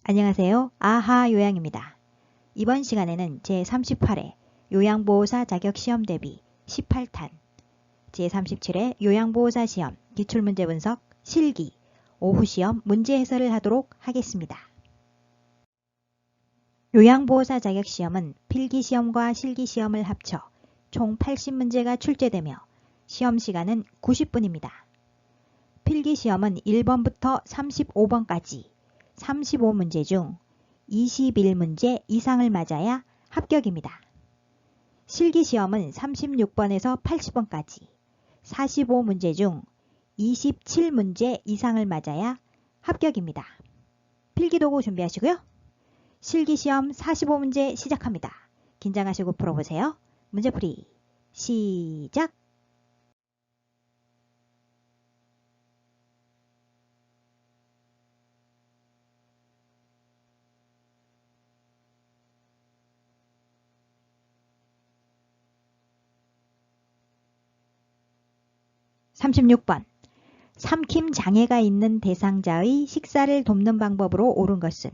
안녕하세요. 아하 요양입니다. 이번 시간에는 제38회 요양보호사 자격시험 대비 18탄, 제37회 요양보호사 시험 기출문제 분석 실기 오후시험 문제 해설을 하도록 하겠습니다. 요양보호사 자격시험은 필기시험과 실기시험을 합쳐 총 80문제가 출제되며 시험시간은 90분입니다. 필기시험은 1번부터 35번까지 35문제 중 21문제 이상을 맞아야 합격입니다. 실기시험은 36번에서 80번까지 45문제 중 27문제 이상을 맞아야 합격입니다. 필기도구 준비하시고요. 실기시험 45문제 시작합니다. 긴장하시고 풀어보세요. 문제풀이 시작! (36번) 삼킴 장애가 있는 대상자의 식사를 돕는 방법으로 옳은 것은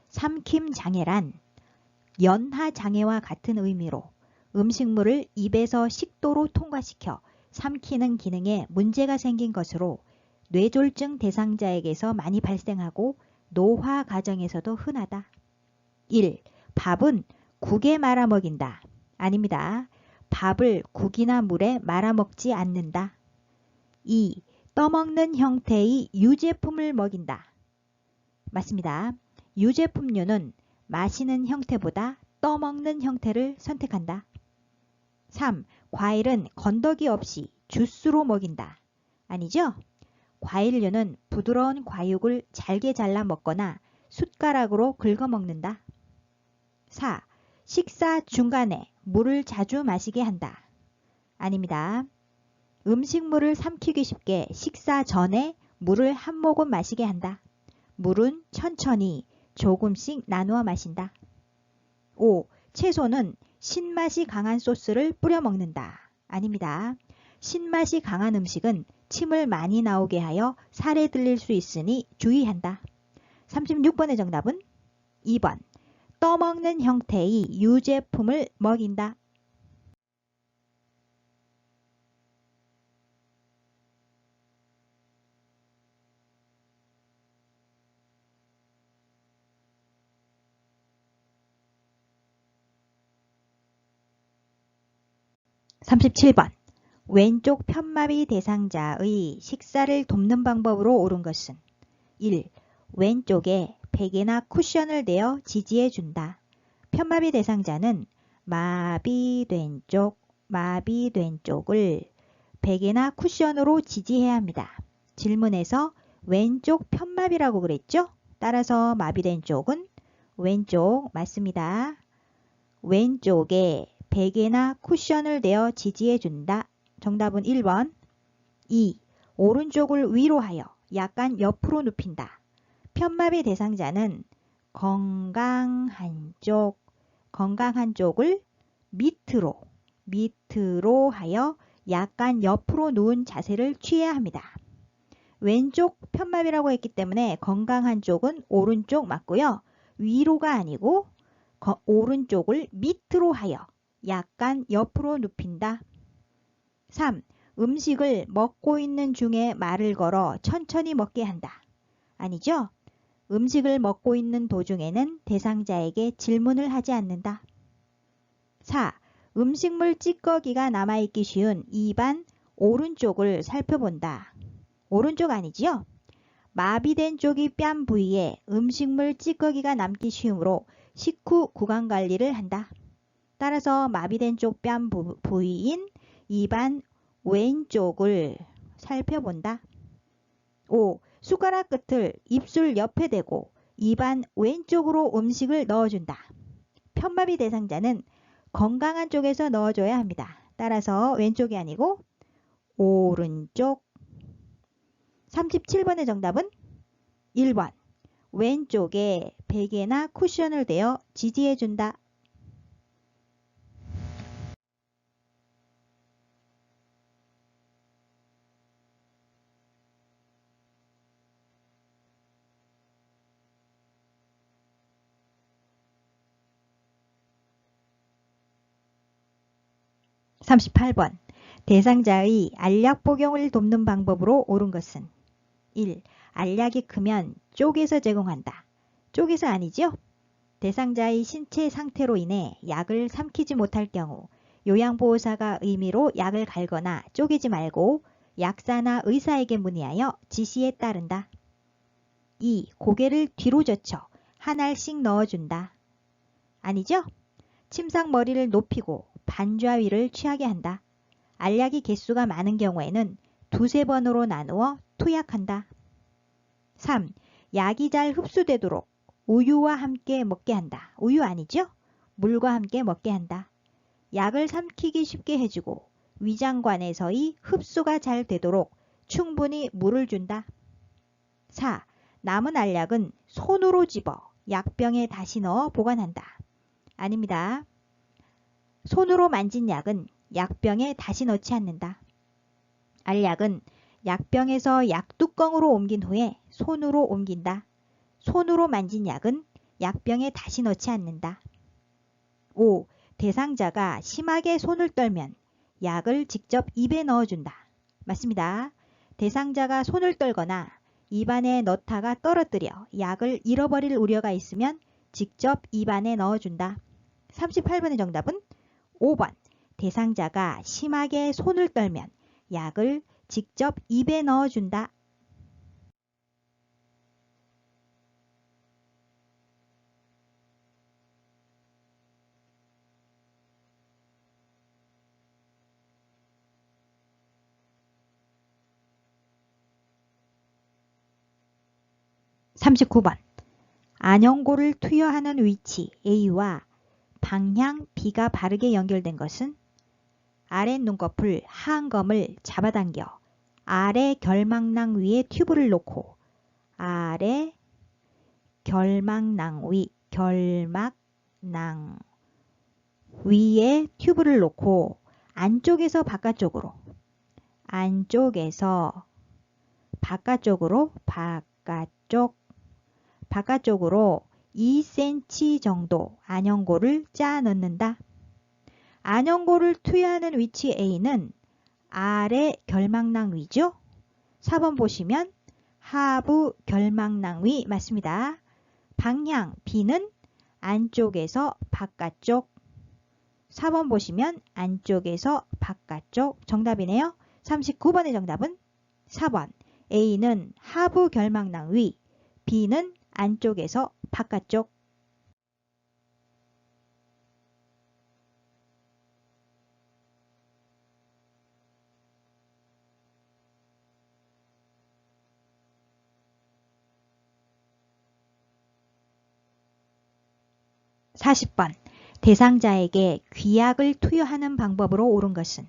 삼킴 장애란 연하 장애와 같은 의미로 음식물을 입에서 식도로 통과시켜 삼키는 기능에 문제가 생긴 것으로 뇌졸중 대상자에게서 많이 발생하고 노화 과정에서도 흔하다. 1. 밥은 국에 말아 먹인다. 아닙니다. 밥을 국이나 물에 말아 먹지 않는다. 2. 떠먹는 형태의 유제품을 먹인다. 맞습니다. 유제품류는 마시는 형태보다 떠먹는 형태를 선택한다. 3. 과일은 건더기 없이 주스로 먹인다. 아니죠? 과일류는 부드러운 과육을 잘게 잘라 먹거나 숟가락으로 긁어 먹는다. 4. 식사 중간에 물을 자주 마시게 한다. 아닙니다. 음식물을 삼키기 쉽게 식사 전에 물을 한 모금 마시게 한다. 물은 천천히 조금씩 나누어 마신다. 5. 채소는 신맛이 강한 소스를 뿌려 먹는다. 아닙니다. 신맛이 강한 음식은 침을 많이 나오게 하여 살에 들릴 수 있으니 주의한다. 36번의 정답은 2번. 떠먹는 형태의 유제품을 먹인다. (37번) 왼쪽 편마비 대상자의 식사를 돕는 방법으로 옳은 것은 1. 왼쪽에 베개나 쿠션을 대어 지지해 준다. 편마비 대상자는 마비된 쪽을 베개나 쿠션으로 지지해야 합니다. 질문에서 왼쪽 편마비라고 그랬죠? 따라서 마비된 쪽은 왼쪽 맞습니다. 왼쪽에 베개나 쿠션을 대어 지지해 준다. 정답은 1번. 2. 오른쪽을 위로 하여 약간 옆으로 눕힌다. 편마비 대상자는 건강한 쪽을 밑으로 하여 약간 옆으로 누운 자세를 취해야 합니다. 왼쪽 편마비라고 했기 때문에 건강한 쪽은 오른쪽 맞고요. 위로가 아니고 오른쪽을 밑으로 하여 약간 옆으로 눕힌다. 3. 음식을 먹고 있는 중에 말을 걸어 천천히 먹게 한다. 아니죠? 음식을 먹고 있는 도중에는 대상자에게 질문을 하지 않는다. 4. 음식물 찌꺼기가 남아있기 쉬운 입안 오른쪽을 살펴본다. 오른쪽 아니지요? 마비된 쪽이 뺨 부위에 음식물 찌꺼기가 남기 쉬우므로 식후 구강관리를 한다. 따라서 마비된 쪽 뺨 부위인 입안 왼쪽을 살펴본다. 5. 숟가락 끝을 입술 옆에 대고 입안 왼쪽으로 음식을 넣어준다. 편마비 대상자는 건강한 쪽에서 넣어줘야 합니다. 따라서 왼쪽이 아니고 오른쪽. 37번의 정답은 1번. 왼쪽에 베개나 쿠션을 대어 지지해준다. 38번. 대상자의 알약 복용을 돕는 방법으로 옳은 것은 1. 알약이 크면 쪼개서 제공한다. 쪼개서 아니죠? 대상자의 신체 상태로 인해 약을 삼키지 못할 경우 요양보호사가 의미로 약을 갈거나 쪼개지 말고 약사나 의사에게 문의하여 지시에 따른다. 2. 고개를 뒤로 젖혀 한 알씩 넣어준다. 아니죠? 침상머리를 높이고 반좌위를 취하게 한다. 알약이 개수가 많은 경우에는 두세 번으로 나누어 투약한다. 3. 약이 잘 흡수되도록 우유와 함께 먹게 한다. 우유 아니죠? 물과 함께 먹게 한다. 약을 삼키기 쉽게 해주고 위장관에서의 흡수가 잘 되도록 충분히 물을 준다. 4. 남은 알약은 손으로 집어 약병에 다시 넣어 보관한다. 아닙니다. 손으로 만진 약은 약병에 다시 넣지 않는다. 알약은 약병에서 약뚜껑으로 옮긴 후에 손으로 옮긴다. 손으로 만진 약은 약병에 다시 넣지 않는다. 5. 대상자가 심하게 손을 떨면 약을 직접 입에 넣어준다. 맞습니다. 대상자가 손을 떨거나 입안에 넣다가 떨어뜨려 약을 잃어버릴 우려가 있으면 직접 입안에 넣어준다. 38번의 정답은 5번. 대상자가 심하게 손을 떨면 약을 직접 입에 넣어준다. 39번. 안연고를 투여하는 위치 A와 방향 B가 바르게 연결된 것은 아래 눈꺼풀 하안검을 잡아당겨 아래 결막낭 위에 튜브를 놓고 아래 결막낭 위에 튜브를 놓고 안쪽에서 바깥쪽으로 2cm 정도 안연고를 짜 넣는다. 안연고를 투여하는 위치 A는 아래 결막낭 위죠. 4번 보시면 하부 결막낭 위 맞습니다. 방향 B는 안쪽에서 바깥쪽. 4번 보시면 안쪽에서 바깥쪽 정답이네요. 39번의 정답은 4번. A는 하부 결막낭 위, B는 안쪽에서 바깥쪽. 40번. 대상자에게 귀약을 투여하는 방법으로 옳은 것은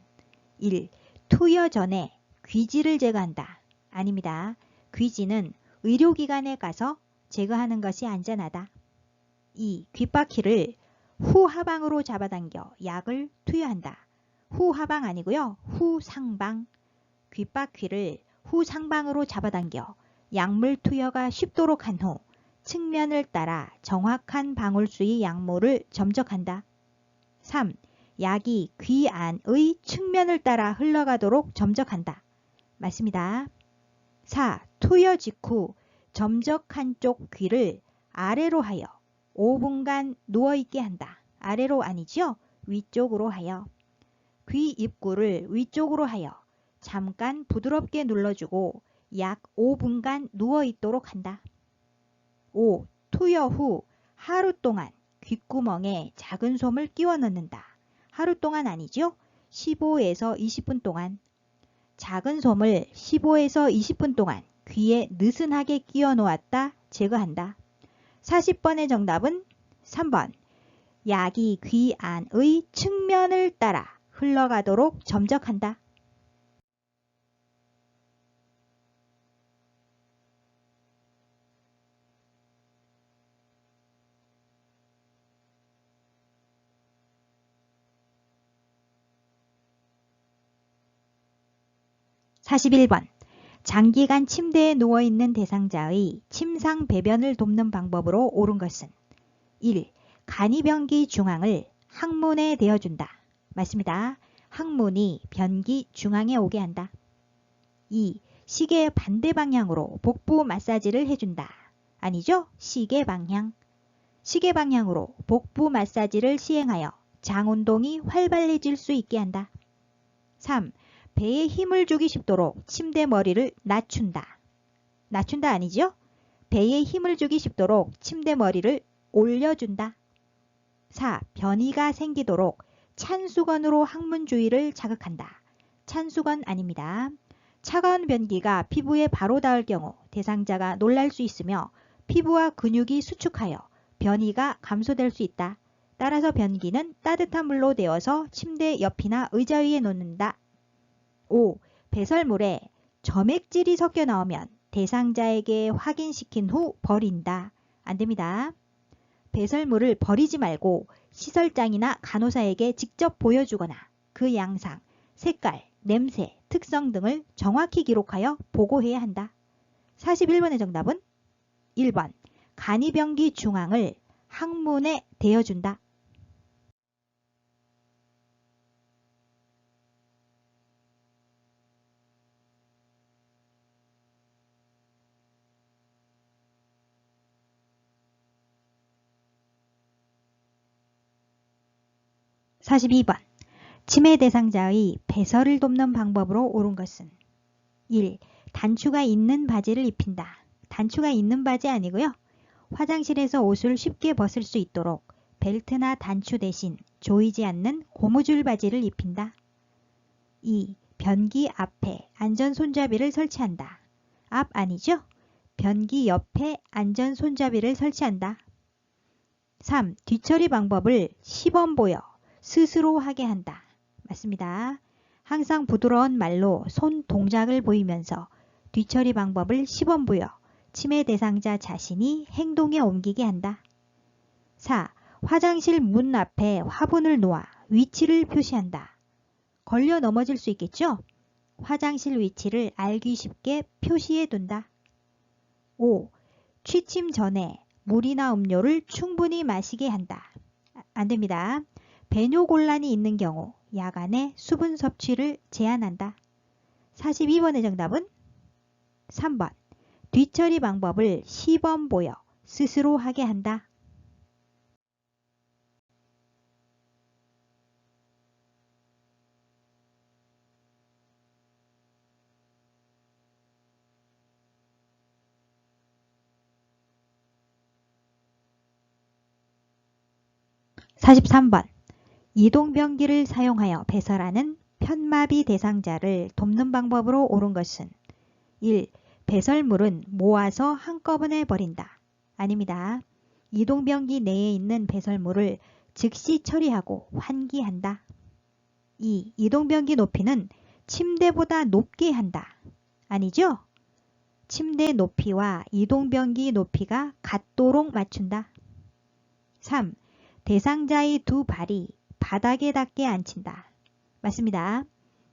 1. 투여 전에 귀지를 제거한다. 아닙니다. 귀지는 의료기관에 가서 제거하는 것이 안전하다. 2. 귓바퀴를 후하방으로 잡아당겨 약을 투여한다. 후하방 아니고요. 후상방. 귓바퀴를 후상방으로 잡아당겨 약물 투여가 쉽도록 한 후 측면을 따라 정확한 방울수의 약물을 점적한다. 3. 약이 귀 안의 측면을 따라 흘러가도록 점적한다. 맞습니다. 4. 투여 직후 점적한 쪽 귀를 아래로 하여 5분간 누워있게 한다. 아래로 아니죠? 위쪽으로 하여. 귀 입구를 위쪽으로 하여 잠깐 부드럽게 눌러주고 약 5분간 누워있도록 한다. 5. 투여 후 하루 동안 귓구멍에 작은 솜을 끼워 넣는다. 하루 동안 아니죠? 15에서 20분 동안. 작은 솜을 15에서 20분 동안 귀에 느슨하게 끼워 놓았다 제거한다. 40번의 정답은 3번. 약이 귀 안의 측면을 따라 흘러가도록 점적한다. 41번. 장기간 침대에 누워있는 대상자의 침상 배변을 돕는 방법으로 옳은 것은 1. 간이변기 중앙을 항문에 대어준다. 맞습니다. 항문이 변기 중앙에 오게 한다. 2. 시계 반대 방향으로 복부 마사지를 해준다. 아니죠? 시계 방향. 시계 방향으로 복부 마사지를 시행하여 장 운동이 활발해질 수 있게 한다. 3. 배에 힘을 주기 쉽도록 침대 머리를 낮춘다. 낮춘다 아니죠? 배에 힘을 주기 쉽도록 침대 머리를 올려준다. 4. 변이가 생기도록 찬 수건으로 항문 주위를 자극한다. 찬 수건 아닙니다. 차가운 변기가 피부에 바로 닿을 경우 대상자가 놀랄 수 있으며 피부와 근육이 수축하여 변이가 감소될 수 있다. 따라서 변기는 따뜻한 물로 데워서 침대 옆이나 의자 위에 놓는다. 5. 배설물에 점액질이 섞여 나오면 대상자에게 확인시킨 후 버린다. 안됩니다. 배설물을 버리지 말고 시설장이나 간호사에게 직접 보여주거나 그 양상, 색깔, 냄새, 특성 등을 정확히 기록하여 보고해야 한다. 41번의 정답은 1번 간이변기 중앙을 항문에 대어준다. (42번) 치매 대상자의 배설을 돕는 방법으로 옳은 것은 1. 단추가 있는 바지를 입힌다. 단추가 있는 바지 아니고요. 화장실에서 옷을 쉽게 벗을 수 있도록 벨트나 단추 대신 조이지 않는 고무줄 바지를 입힌다. 2. 변기 앞에 안전 손잡이를 설치한다. 앞 아니죠? 변기 옆에 안전 손잡이를 설치한다. 3. 뒤처리 방법을 시범 보여 스스로 하게 한다. 맞습니다. 항상 부드러운 말로 손 동작을 보이면서 뒤처리 방법을 시범 보여 치매 대상자 자신이 행동에 옮기게 한다. 4. 화장실 문 앞에 화분을 놓아 위치를 표시한다. 걸려 넘어질 수 있겠죠? 화장실 위치를 알기 쉽게 표시해 둔다. 5. 취침 전에 물이나 음료를 충분히 마시게 한다. 안됩니다. 배뇨곤란이 있는 경우 야간에 수분 섭취를 제한한다. 42번의 정답은 3번 뒤처리 방법을 시범 보여 스스로 하게 한다. (43번) 이동변기를 사용하여 배설하는 편마비 대상자를 돕는 방법으로 옳은 것은 1. 배설물은 모아서 한꺼번에 버린다. 아닙니다. 이동변기 내에 있는 배설물을 즉시 처리하고 환기한다. 2. 이동변기 높이는 침대보다 높게 한다. 아니죠? 침대 높이와 이동변기 높이가 같도록 맞춘다. 3. 대상자의 두 발이 바닥에 닿게 앉힌다. 맞습니다.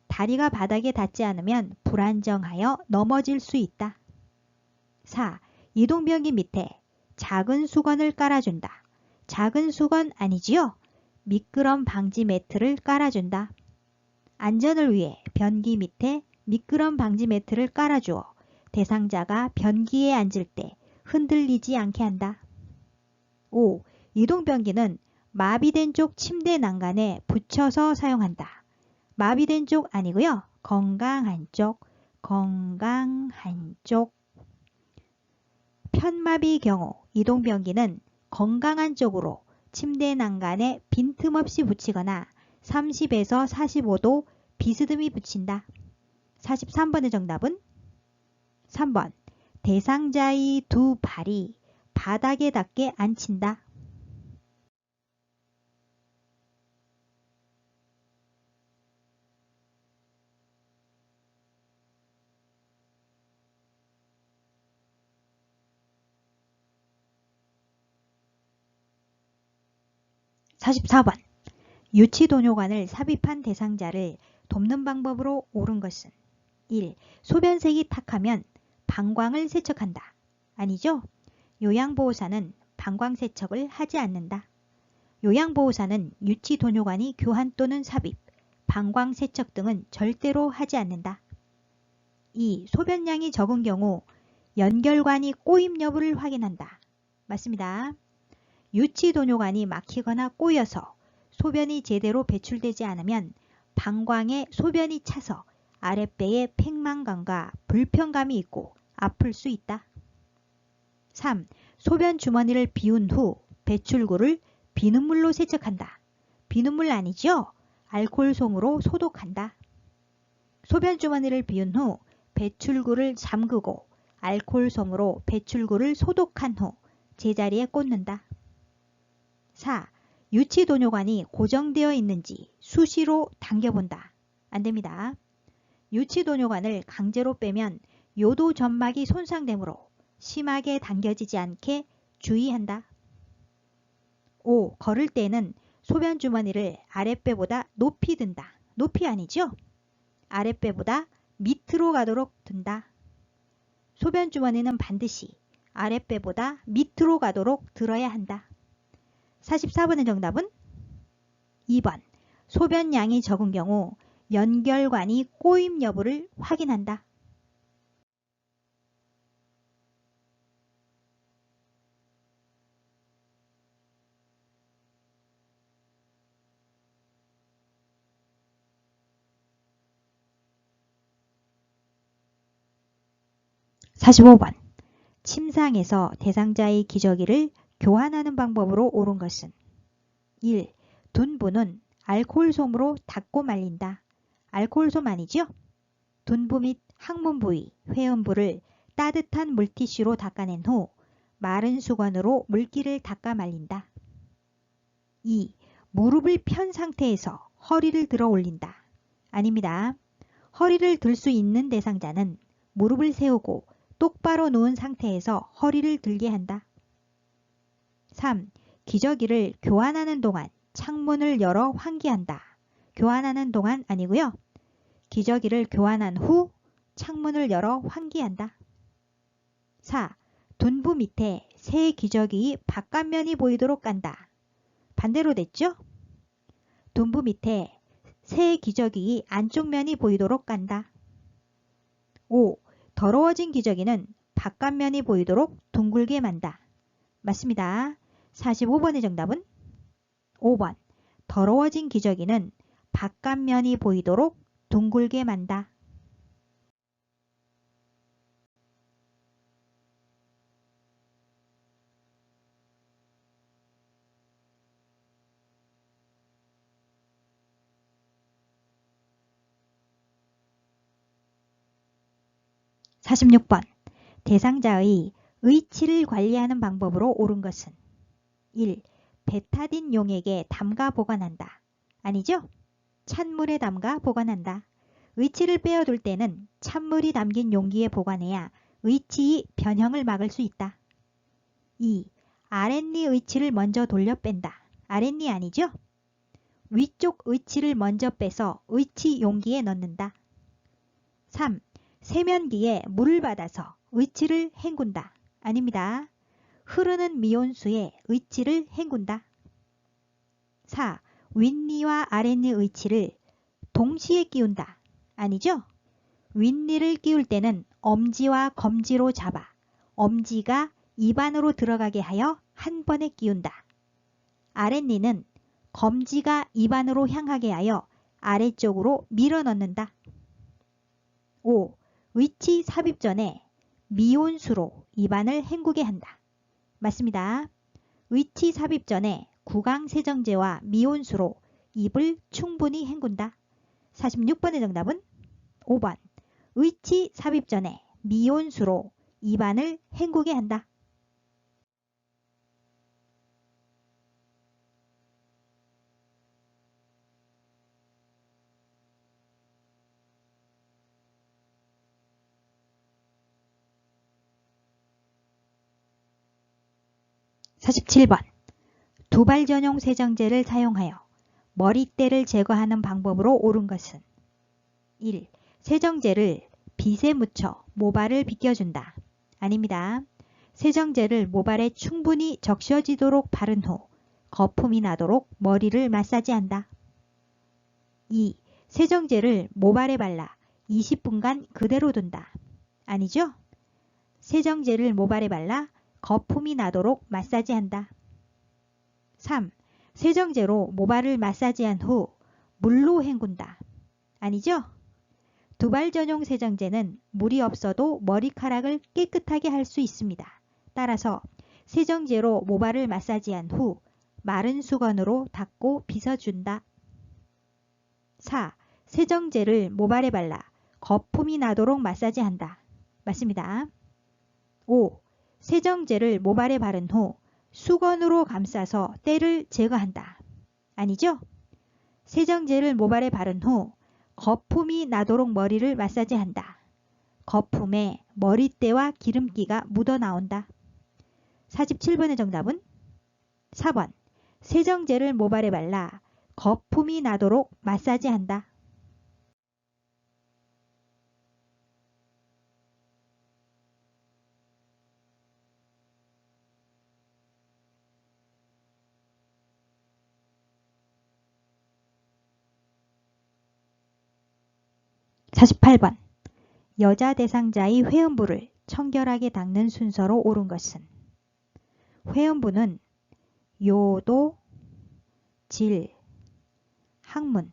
다리가 바닥에 닿지 않으면 불안정하여 넘어질 수 있다. 4. 이동변기 밑에 작은 수건을 깔아준다. 작은 수건 아니지요? 미끄럼 방지 매트를 깔아준다. 안전을 위해 변기 밑에 미끄럼 방지 매트를 깔아주어 대상자가 변기에 앉을 때 흔들리지 않게 한다. 5. 이동변기는 마비된 쪽 침대 난간에 붙여서 사용한다. 마비된 쪽 아니고요. 건강한 쪽, 건강한 쪽. 편마비 경우 이동변기는 건강한 쪽으로 침대 난간에 빈틈없이 붙이거나 30에서 45도 비스듬히 붙인다. 43번의 정답은 3번 대상자의 두 발이 바닥에 닿게 앉힌다. (44번) 유치도뇨관을 삽입한 대상자를 돕는 방법으로 옳은 것은 1. 소변색이 탁하면 방광을 세척한다. 아니죠? 요양보호사는 방광세척을 하지 않는다. 요양보호사는 유치도뇨관이 교환 또는 삽입, 방광 세척 등은 절대로 하지 않는다. 2. 소변량이 적은 경우 연결관이 꼬임 여부를 확인한다. 맞습니다. 유치도뇨관이 막히거나 꼬여서 소변이 제대로 배출되지 않으면 방광에 소변이 차서 아랫배에 팽만감과 불편감이 있고 아플 수 있다. 3. 소변 주머니를 비운 후 배출구를 비눗물로 세척한다. 비눗물 아니죠? 알코올솜으로 소독한다. 소변 주머니를 비운 후 배출구를 잠그고 알코올솜으로 배출구를 소독한 후 제자리에 꽂는다. 4. 유치도뇨관이 고정되어 있는지 수시로 당겨본다. 안됩니다. 유치도뇨관을 강제로 빼면 요도 점막이 손상되므로 심하게 당겨지지 않게 주의한다. 5. 걸을 때는 소변 주머니를 아랫배보다 높이 든다. 높이 아니죠? 아랫배보다 밑으로 가도록 든다. 소변 주머니는 반드시 아랫배보다 밑으로 가도록 들어야 한다. 44번의 정답은 2번. 소변량이 적은 경우 연결관이 꼬임 여부를 확인한다. (45번) 침상에서 대상자의 기저귀를 교환하는 방법으로 옳은 것은 1. 둔부는 알코올솜으로 닦고 말린다. 알코올솜 아니죠? 둔부 및 항문 부위, 회음부를 따뜻한 물티슈로 닦아낸 후 마른 수건으로 물기를 닦아 말린다. 2. 무릎을 편 상태에서 허리를 들어 올린다. 아닙니다. 허리를 들 수 있는 대상자는 무릎을 세우고 똑바로 누운 상태에서 허리를 들게 한다. 3. 기저귀를 교환하는 동안 창문을 열어 환기한다. 교환하는 동안 아니고요. 기저귀를 교환한 후 창문을 열어 환기한다. 4. 둔부 밑에 새 기저귀 바깥면이 보이도록 깐다. 반대로 됐죠? 둔부 밑에 새 기저귀 안쪽 면이 보이도록 깐다. 5. 더러워진 기저귀는 바깥면이 보이도록 둥글게 만다. 맞습니다. 45번의 정답은 5번. 더러워진 기저귀는 바깥면이 보이도록 둥글게 만다. (46번) 대상자의 의치를 관리하는 방법으로 옳은 것은 1. 베타딘 용액에 담가 보관한다. 아니죠? 찬물에 담가 보관한다. 의치를 빼어둘 때는 찬물이 담긴 용기에 보관해야 의치의 변형을 막을 수 있다. 2. 아랫니 의치를 먼저 돌려 뺀다. 아랫니 아니죠? 위쪽 의치를 먼저 빼서 의치 용기에 넣는다. 3. 세면기에 물을 받아서 의치를 헹군다. 아닙니다. 흐르는 미온수에 의치를 헹군다. 4. 윗니와 아랫니 의치를 동시에 끼운다. 아니죠? 윗니를 끼울 때는 엄지와 검지로 잡아 엄지가 입안으로 들어가게 하여 한 번에 끼운다. 아랫니는 검지가 입안으로 향하게 하여 아래쪽으로 밀어 넣는다. 5. 의치 삽입 전에 미온수로 입안을 헹구게 한다. 맞습니다. 의치 삽입 전에 구강세정제와 미온수로 입을 충분히 헹군다. 46번의 정답은 5번. 의치 삽입 전에 미온수로 입안을 헹구게 한다. (47번) 두발 전용 세정제를 사용하여 머리때를 제거하는 방법으로 옳은 것은 1. 세정제를 빗에 묻혀 모발을 빗겨준다. 아닙니다. 세정제를 모발에 충분히 적셔지도록 바른 후 거품이 나도록 머리를 마사지한다. 2. 세정제를 모발에 발라 20분간 그대로 둔다. 아니죠? 세정제를 모발에 발라 거품이 나도록 마사지한다. 3. 세정제로 모발을 마사지한 후 물로 헹군다. 아니죠? 두발 전용 세정제는 물이 없어도 머리카락을 깨끗하게 할 수 있습니다. 따라서 세정제로 모발을 마사지한 후 마른 수건으로 닦고 빗어준다. 4. 세정제를 모발에 발라 거품이 나도록 마사지한다. 맞습니다. 5. 세정제를 모발에 바른 후 수건으로 감싸서 때를 제거한다. 아니죠? 세정제를 모발에 바른 후 거품이 나도록 머리를 마사지한다. 거품에 머리때와 기름기가 묻어나온다. 47번의 정답은 4번. 세정제를 모발에 발라 거품이 나도록 마사지한다. 48번. 여자 대상자의 회음부를 청결하게 닦는 순서로 옳은 것은 회음부는 요도, 질, 항문,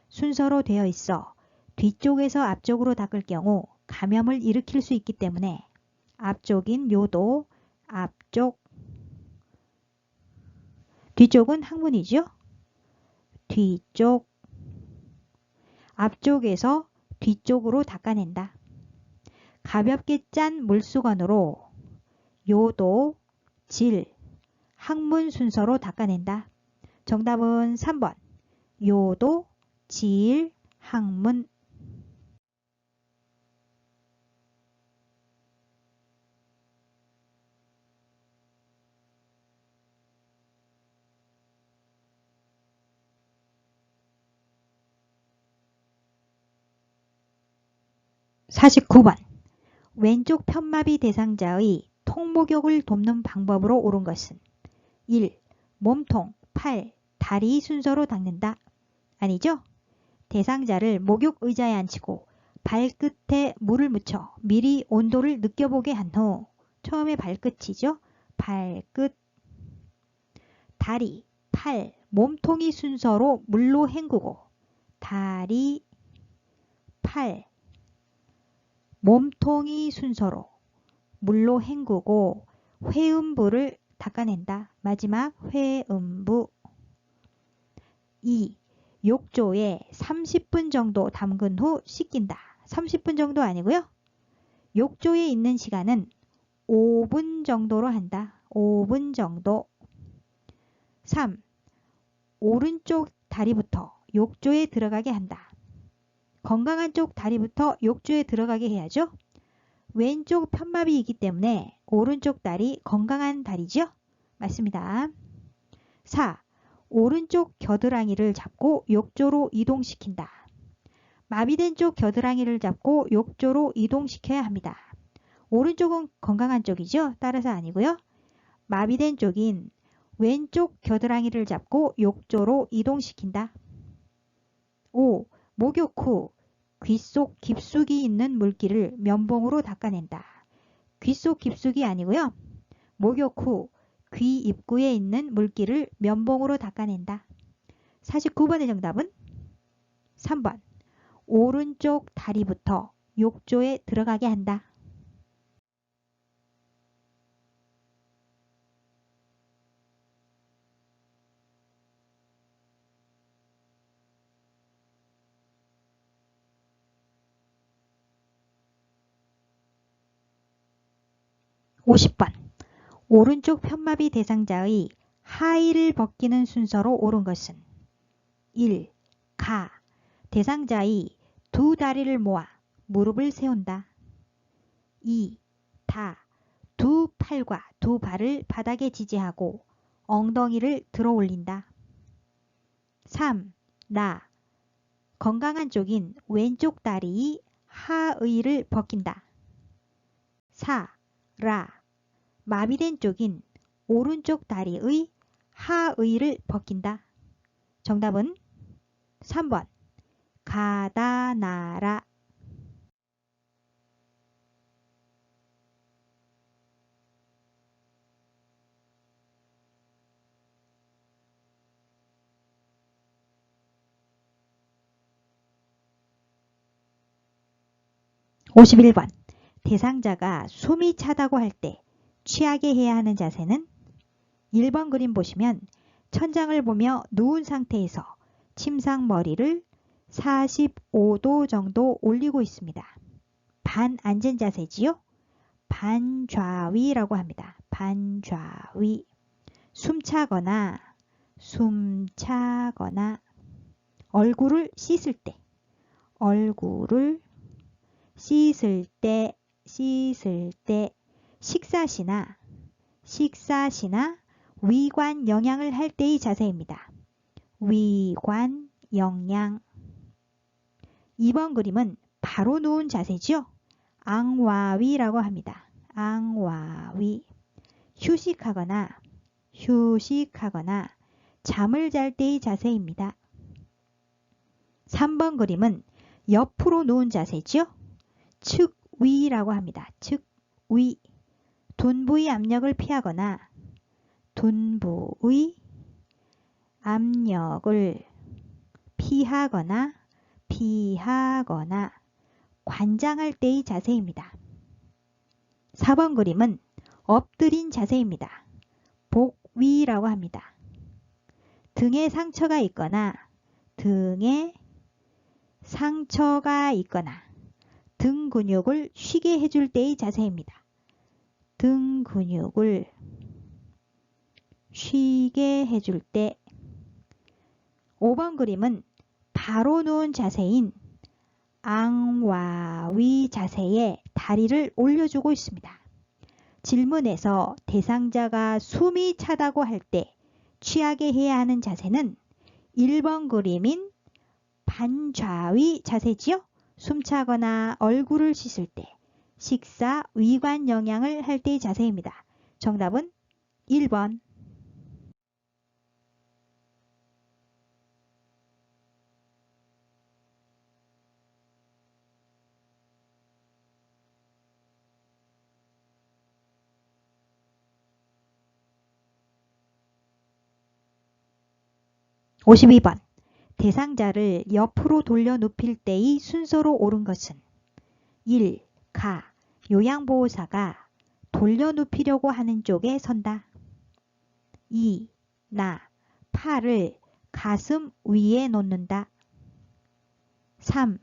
순서로 되어 있어 뒤쪽에서 앞쪽으로 닦을 경우 감염을 일으킬 수 있기 때문에 앞쪽인 요도, 앞쪽, 뒤쪽은 항문이죠. 뒤쪽, 앞쪽에서 뒤쪽으로 닦아낸다. 가볍게 짠 물수건으로 요도, 질, 항문 순서로 닦아낸다. 정답은 3번. 요도, 질, 항문. 49번. 왼쪽 편마비 대상자의 통목욕을 돕는 방법으로 옳은 것은 1. 몸통, 팔, 다리 순서로 닦는다. 아니죠? 대상자를 목욕 의자에 앉히고 발끝에 물을 묻혀 미리 온도를 느껴보게 한 후 처음에 발끝이죠. 발끝, 다리, 팔, 몸통이 순서로 물로 헹구고 다리, 팔, 몸통이 순서로 물로 헹구고 회음부를 닦아낸다. 마지막 회음부. 2. 욕조에 30분 정도 담근 후 씻긴다. 30분 정도 아니고요. 욕조에 있는 시간은 5분 정도로 한다. 5분 정도. 3. 오른쪽 다리부터 욕조에 들어가게 한다. 건강한 쪽 다리부터 욕조에 들어가게 해야죠. 왼쪽 편마비이기 때문에 오른쪽 다리 건강한 다리죠. 맞습니다. 4. 오른쪽 겨드랑이를 잡고 욕조로 이동시킨다. 마비된 쪽 겨드랑이를 잡고 욕조로 이동시켜야 합니다. 오른쪽은 건강한 쪽이죠. 따라서 아니고요. 마비된 쪽인 왼쪽 겨드랑이를 잡고 욕조로 이동시킨다. 5. 목욕 후 귀 속 깊숙이 있는 물기를 면봉으로 닦아낸다. 귀 속 깊숙이 아니고요. 목욕 후 귀 입구에 있는 물기를 면봉으로 닦아낸다. 49번의 정답은 3번. 오른쪽 다리부터 욕조에 들어가게 한다. 50번. 오른쪽 편마비 대상자의 하의를 벗기는 순서로 옳은 것은 1. 가. 대상자의 두 다리를 모아 무릎을 세운다. 2. 다. 두 팔과 두 발을 바닥에 지지하고 엉덩이를 들어 올린다. 3. 나. 건강한 쪽인 왼쪽 다리의 하의를 벗긴다. 4. 라. 마비된 쪽인 오른쪽 다리의 하의를 벗긴다. 정답은 3번 가다 나라. 51번 대상자가 숨이 차다고 할 때 취하게 해야 하는 자세는 1번 그림 보시면 천장을 보며 누운 상태에서 침상 머리를 45도 정도 올리고 있습니다. 반 앉은 자세지요? 반좌위라고 합니다. 반좌위. 숨차거나 얼굴을 씻을 때 식사시나 위관 영양을 할 때의 자세입니다. 위관 영양. 2번 그림은 바로 누운 자세죠? 앙와위라고 합니다. 앙와위. 휴식하거나 잠을 잘 때의 자세입니다. 3번 그림은 옆으로 누운 자세죠? 측위라고 합니다. 측위. 둔부의 압력을 피하거나 관장할 때의 자세입니다. 4번 그림은 엎드린 자세입니다. 복위라고 합니다. 등에 상처가 있거나 등 근육을 쉬게 해줄 때의 자세입니다. 등 근육을 쉬게 해줄 때. 5번 그림은 바로 누운 자세인 앙와위 자세에 다리를 올려주고 있습니다. 질문에서 대상자가 숨이 차다고 할 때 취하게 해야 하는 자세는 1번 그림인 반좌위 자세지요? 숨차거나 얼굴을 씻을 때, 식사, 위관 영양을 할 때의 자세입니다. 정답은 1번. 52번 대상자를 옆으로 돌려 눕힐 때의 순서로 옳은 것은 1. 가. 요양보호사가 돌려 눕히려고 하는 쪽에 선다. 2. 나. 팔을 가슴 위에 놓는다. 3.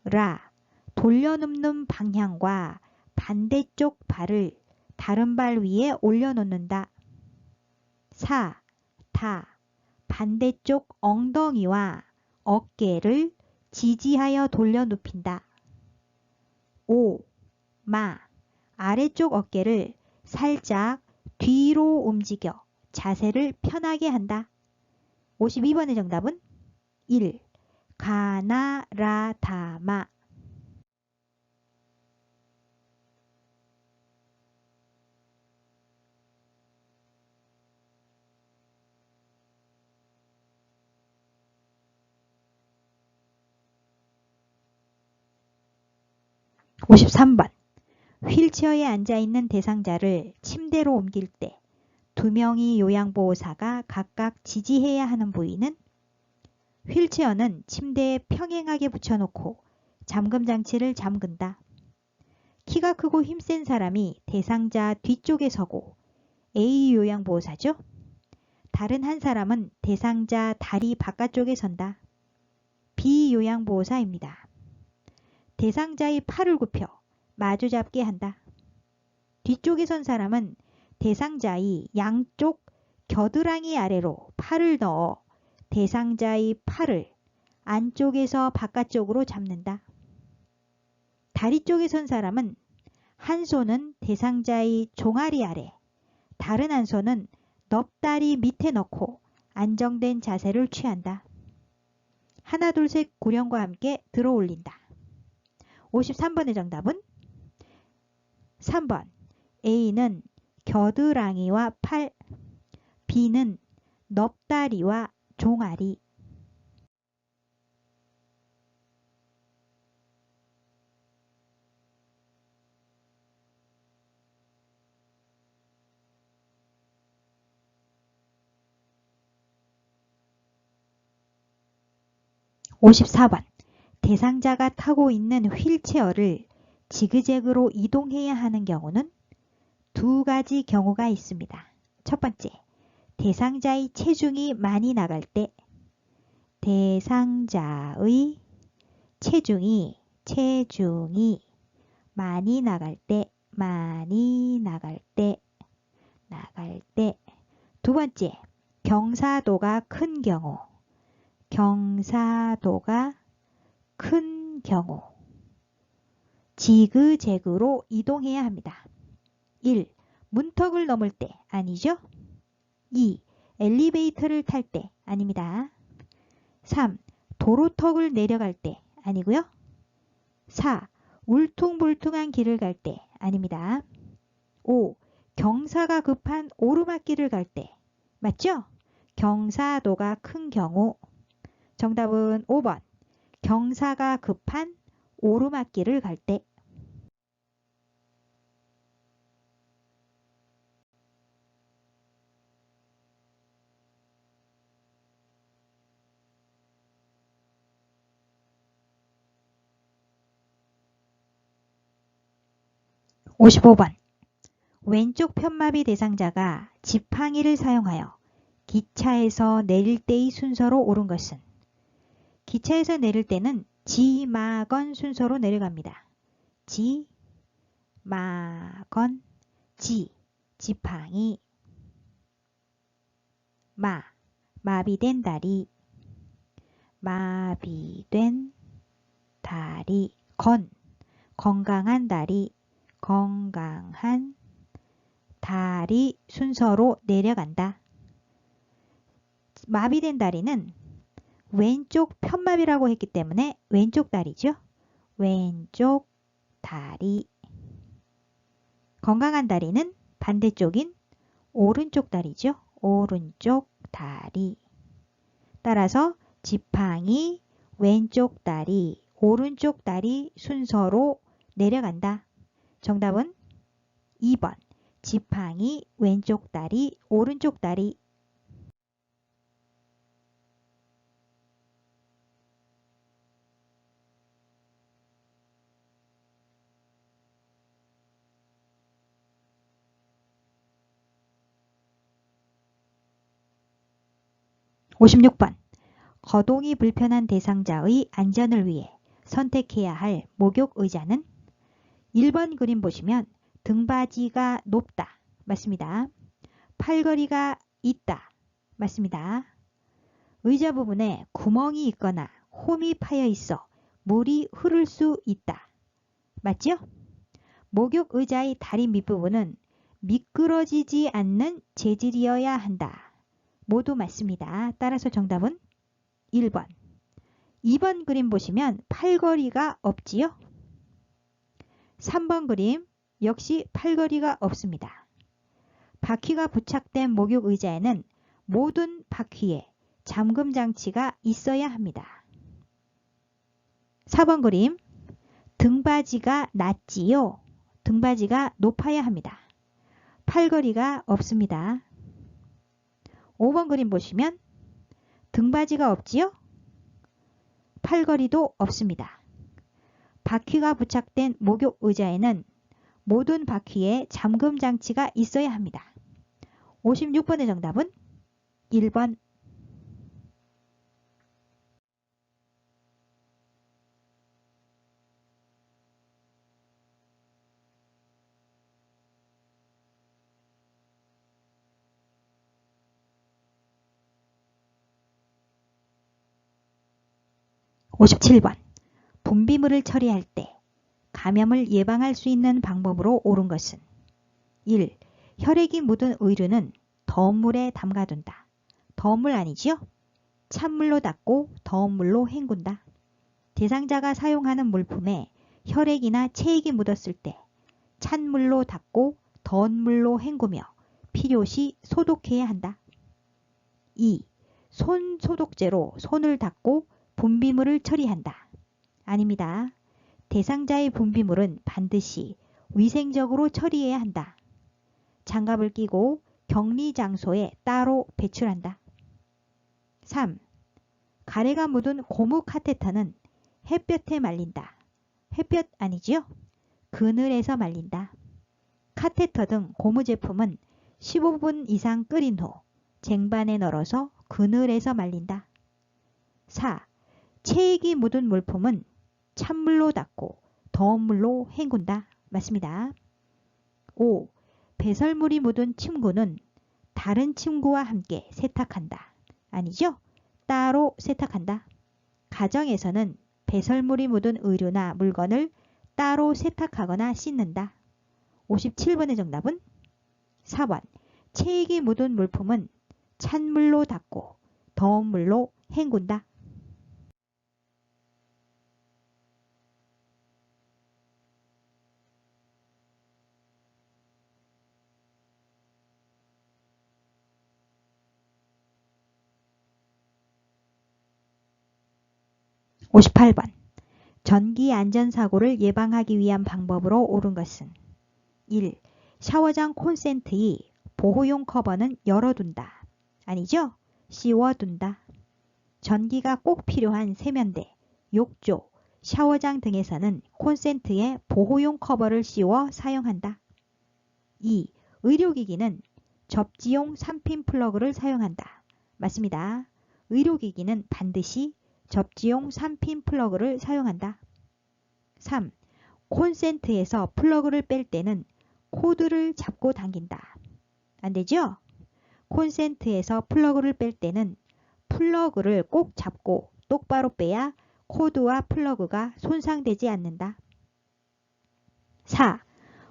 라. 돌려 눕는 방향과 반대쪽 발을 다른 발 위에 올려놓는다. 4. 다. 반대쪽 엉덩이와 어깨를 지지하여 돌려 눕힌다. 5. 마. 아래쪽 어깨를 살짝 뒤로 움직여 자세를 편하게 한다. 52번의 정답은 1. 가나라다마. 53번 휠체어에 앉아있는 대상자를 침대로 옮길 때 2명의 요양보호사가 각각 지지해야 하는 부위는 휠체어는 침대에 평행하게 붙여놓고 잠금장치를 잠근다. 키가 크고 힘센 사람이 대상자 뒤쪽에 서고 A 요양보호사죠. 다른 한 사람은 대상자 다리 바깥쪽에 선다. B 요양보호사입니다. 대상자의 팔을 굽혀 마주잡게 한다. 뒤쪽에 선 사람은 대상자의 양쪽 겨드랑이 아래로 팔을 넣어 대상자의 팔을 안쪽에서 바깥쪽으로 잡는다. 다리 쪽에 선 사람은 한 손은 대상자의 종아리 아래, 다른 한 손은 넙다리 밑에 넣고 안정된 자세를 취한다. 하나 둘 셋 구령과 함께 들어 올린다. 53번의 정답은 3번. A는 겨드랑이와 팔, B는 넙다리와 종아리. 54번. 대상자가 타고 있는 휠체어를 지그재그로 이동해야 하는 경우는 두 가지 경우가 있습니다. 첫 번째, 대상자의 체중이 많이 나갈 때, 대상자의 체중이 많이 나갈 때. 두 번째, 경사도가 큰 경우, 지그재그로 이동해야 합니다. 1. 문턱을 넘을 때 아니죠? 2. 엘리베이터를 탈 때 아닙니다. 3. 도로턱을 내려갈 때 아니고요. 4. 울퉁불퉁한 길을 갈 때 아닙니다. 5. 경사가 급한 오르막길을 갈 때. 맞죠? 경사도가 큰 경우. 정답은 5번. 경사가 급한 오르막길을 갈 때. (55번) 왼쪽 편마비 대상자가 지팡이를 사용하여 기차에서 내릴 때의 순서로 옳은 것은? 기차에서 내릴 때는 지마건 순서로 내려갑니다. 지마건, 지팡이, 마비된 다리, 건강한 다리 순서로 내려간다. 마비된 다리는 왼쪽 편마비라고 했기 때문에 왼쪽 다리죠. 왼쪽 다리. 건강한 다리는 반대쪽인 오른쪽 다리죠. 오른쪽 다리. 따라서 지팡이, 왼쪽 다리, 오른쪽 다리 순서로 내려간다. 정답은 2번. 지팡이, 왼쪽 다리, 오른쪽 다리. (56번) 거동이 불편한 대상자의 안전을 위해 선택해야 할 목욕의자는? 1번 그림 보시면 등받이가 높다. 맞습니다. 팔걸이가 있다. 맞습니다. 의자 부분에 구멍이 있거나 홈이 파여 있어 물이 흐를 수 있다. 맞죠? 목욕의자의 다리 밑부분은 미끄러지지 않는 재질이어야 한다. 모두 맞습니다. 따라서 정답은 1번. 2번 그림 보시면 팔걸이가 없지요? 3번 그림 역시 팔걸이가 없습니다. 바퀴가 부착된 목욕의자에는 모든 바퀴에 잠금 장치가 있어야 합니다. 4번 그림 등받이가 낮지요? 등받이가 높아야 합니다. 팔걸이가 없습니다. 5번 그림 보시면 등받이가 없지요? 팔걸이도 없습니다. 바퀴가 부착된 목욕의자에는 모든 바퀴에 잠금 장치가 있어야 합니다. 56번의 정답은 1번. (57번) 분비물을 처리할 때 감염을 예방할 수 있는 방법으로 옳은 것은? 1. 혈액이 묻은 의류는 더운 물에 담가둔다. 더운 물 아니지요? 찬물로 닦고 더운 물로 헹군다. 대상자가 사용하는 물품에 혈액이나 체액이 묻었을 때 찬물로 닦고 더운 물로 헹구며 필요시 소독해야 한다. 2. 손 소독제로 손을 닦고 분비물을 처리한다. 아닙니다. 대상자의 분비물은 반드시 위생적으로 처리해야 한다. 장갑을 끼고 격리 장소에 따로 배출한다. 3. 가래가 묻은 고무 카테터는 햇볕에 말린다. 햇볕 아니지요? 그늘에서 말린다. 카테터 등 고무 제품은 15분 이상 끓인 후 쟁반에 널어서 그늘에서 말린다. 4. 체액이 묻은 물품은 찬물로 닦고 더운 물로 헹군다. 맞습니다. 5. 배설물이 묻은 침구는 다른 침구와 함께 세탁한다. 아니죠? 따로 세탁한다. 가정에서는 배설물이 묻은 의류나 물건을 따로 세탁하거나 씻는다. 57번의 정답은 4번. 체액이 묻은 물품은 찬물로 닦고 더운 물로 헹군다. (58번) 전기 안전사고를 예방하기 위한 방법으로 옳은 것은 1. 샤워장 콘센트의 보호용 커버는 열어둔다. 아니죠? 씌워둔다. 전기가 꼭 필요한 세면대, 욕조, 샤워장 등에서는 콘센트에 보호용 커버를 씌워 사용한다. 2. 의료기기는 접지용 3핀 플러그를 사용한다. 맞습니다. 의료기기는 반드시 접지용 3핀 플러그를 사용한다. 3. 콘센트에서 플러그를 뺄 때는 코드를 잡고 당긴다. 안되죠? 콘센트에서 플러그를 뺄 때는 플러그를 꼭 잡고 똑바로 빼야 코드와 플러그가 손상되지 않는다. 4.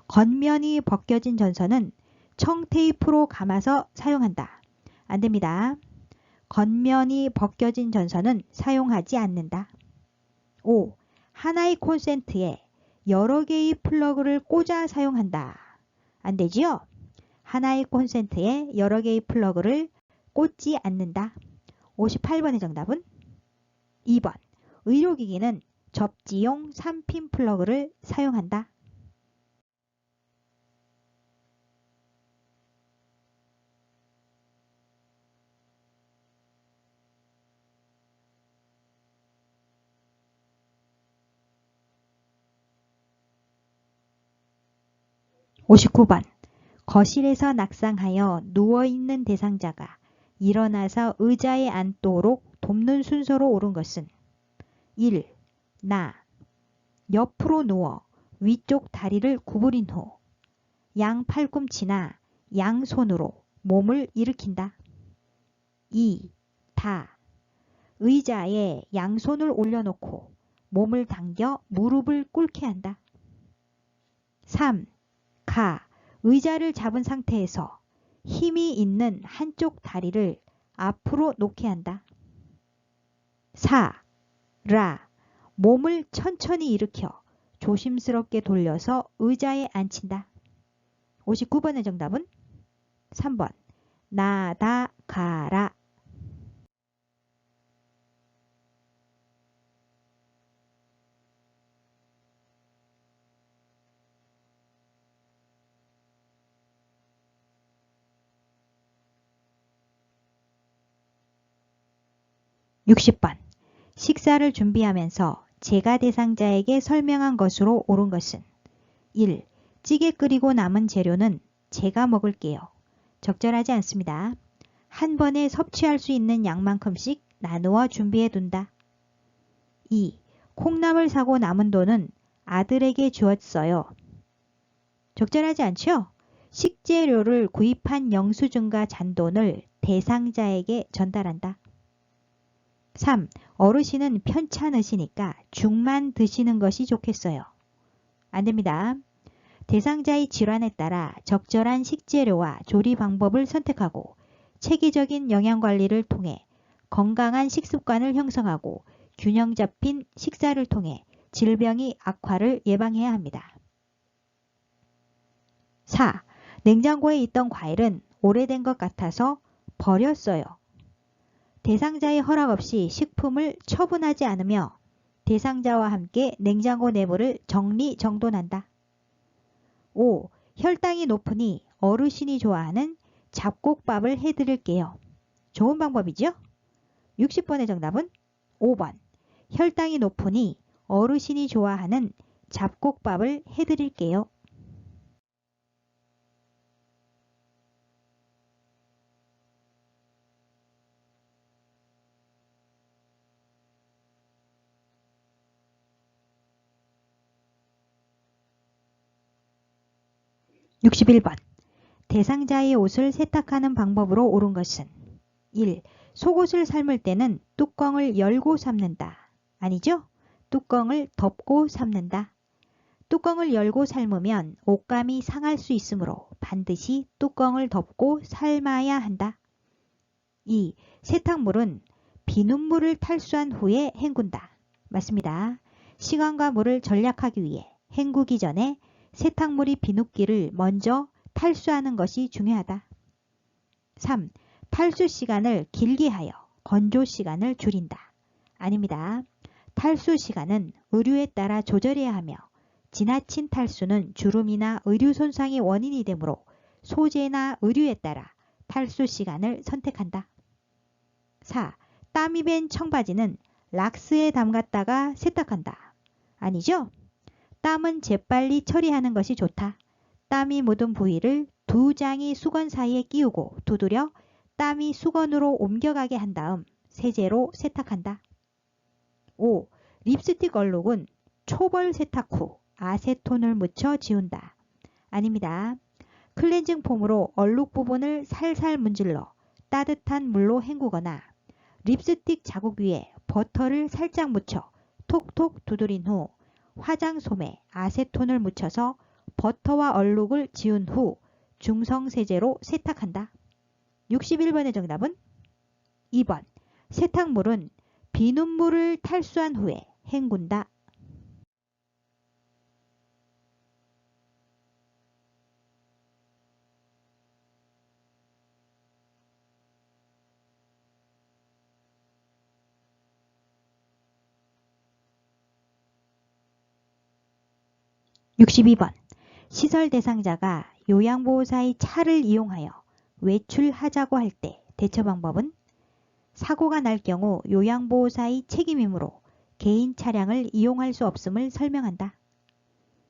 겉면이 벗겨진 전선은 청테이프로 감아서 사용한다. 안됩니다. 겉면이 벗겨진 전선은 사용하지 않는다. 5. 하나의 콘센트에 여러 개의 플러그를 꽂아 사용한다. 안되지요? 하나의 콘센트에 여러 개의 플러그를 꽂지 않는다. 58번의 정답은 2번. 의료기기는 접지용 3핀 플러그를 사용한다. (59번) 거실에서 낙상하여 누워있는 대상자가 일어나서 의자에 앉도록 돕는 순서로 옳은 것은 1. 나. 옆으로 누워 위쪽 다리를 구부린 후 양 팔꿈치나 양손으로 몸을 일으킨다. 2. 다. 의자에 양손을 올려놓고 몸을 당겨 무릎을 꿇게 한다. 3. 가. 의자를 잡은 상태에서 힘이 있는 한쪽 다리를 앞으로 놓게 한다. 4. 라. 몸을 천천히 일으켜 조심스럽게 돌려서 의자에 앉힌다. 59번의 정답은 3번. 나다 가라. (60번) 식사를 준비하면서 제가 대상자에게 설명한 것으로 옳은 것은 1. 찌개 끓이고 남은 재료는 제가 먹을게요. 적절하지 않습니다. 한 번에 섭취할 수 있는 양만큼씩 나누어 준비해 둔다. 2. 콩나물 사고 남은 돈은 아들에게 주었어요. 적절하지 않죠? 식재료를 구입한 영수증과 잔돈을 대상자에게 전달한다. 3. 어르신은 편찮으시니까 죽만 드시는 것이 좋겠어요. 안됩니다. 대상자의 질환에 따라 적절한 식재료와 조리 방법을 선택하고 체계적인 영양관리를 통해 건강한 식습관을 형성하고 균형 잡힌 식사를 통해 질병의 악화를 예방해야 합니다. 4. 냉장고에 있던 과일은 오래된 것 같아서 버렸어요. 대상자의 허락 없이 식품을 처분하지 않으며 대상자와 함께 냉장고 내부를 정리정돈한다. 5. 혈당이 높으니 어르신이 좋아하는 잡곡밥을 해드릴게요. 좋은 방법이죠? 60번의 정답은 5번. 혈당이 높으니 어르신이 좋아하는 잡곡밥을 해드릴게요. 61번. 대상자의 옷을 세탁하는 방법으로 옳은 것은 1. 속옷을 삶을 때는 뚜껑을 열고 삶는다. 아니죠? 뚜껑을 덮고 삶는다. 뚜껑을 열고 삶으면 옷감이 상할 수 있으므로 반드시 뚜껑을 덮고 삶아야 한다. 2. 세탁물은 비눗물을 탈수한 후에 헹군다. 맞습니다. 시간과 물을 절약하기 위해 헹구기 전에 세탁물이 비눗기를 먼저 탈수하는 것이 중요하다. 3. 탈수 시간을 길게 하여 건조 시간을 줄인다. 아닙니다. 탈수 시간은 의류에 따라 조절해야 하며 지나친 탈수는 주름이나 의류 손상의 원인이 되므로 소재나 의류에 따라 탈수 시간을 선택한다. 4. 땀이 밴 청바지는 락스에 담갔다가 세탁한다. 아니죠? 땀은 재빨리 처리하는 것이 좋다. 땀이 묻은 부위를 두 장의 수건 사이에 끼우고 두드려 땀이 수건으로 옮겨가게 한 다음 세제로 세탁한다. 5. 립스틱 얼룩은 초벌 세탁 후 아세톤을 묻혀 지운다. 아닙니다. 클렌징 폼으로 얼룩 부분을 살살 문질러 따뜻한 물로 헹구거나 립스틱 자국 위에 버터를 살짝 묻혀 톡톡 두드린 후 화장솜에 아세톤을 묻혀서 버터와 얼룩을 지운 후 중성세제로 세탁한다. 61번의 정답은 2번. 세탁물은 비눗물을 탈수한 후에 헹군다. 62번. 시설 대상자가 요양보호사의 차를 이용하여 외출하자고 할 때 대처 방법은 사고가 날 경우 요양보호사의 책임이므로 개인 차량을 이용할 수 없음을 설명한다.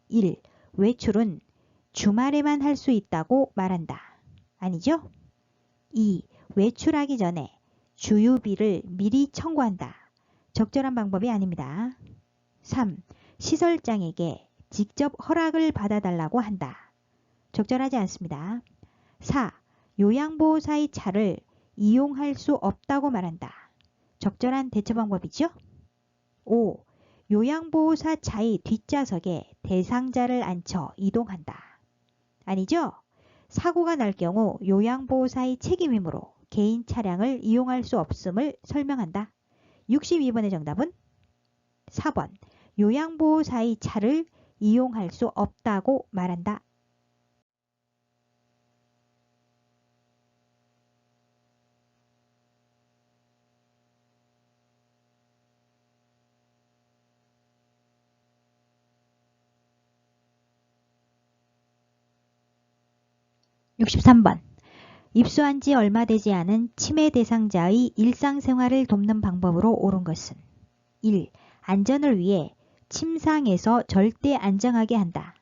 1. 외출은 주말에만 할 수 있다고 말한다. 아니죠? 2. 외출하기 전에 주유비를 미리 청구한다. 적절한 방법이 아닙니다. 3. 시설장에게 직접 허락을 받아달라고 한다. 적절하지 않습니다. 4. 요양보호사의 차를 이용할 수 없다고 말한다. 적절한 대처 방법이죠? 5. 요양보호사 차의 뒷좌석에 대상자를 앉혀 이동한다. 아니죠? 사고가 날 경우 요양보호사의 책임이므로 개인 차량을 이용할 수 없음을 설명한다. 62번의 정답은 4번. 요양보호사의 차를 이용할 수 없다고 말한다. 63번. 입수한 지 얼마 되지 않은 치매 대상자의 일상생활을 돕는 방법으로 옳은 것은 1. 안전을 위해 침상에서 절대 안정하게 한다.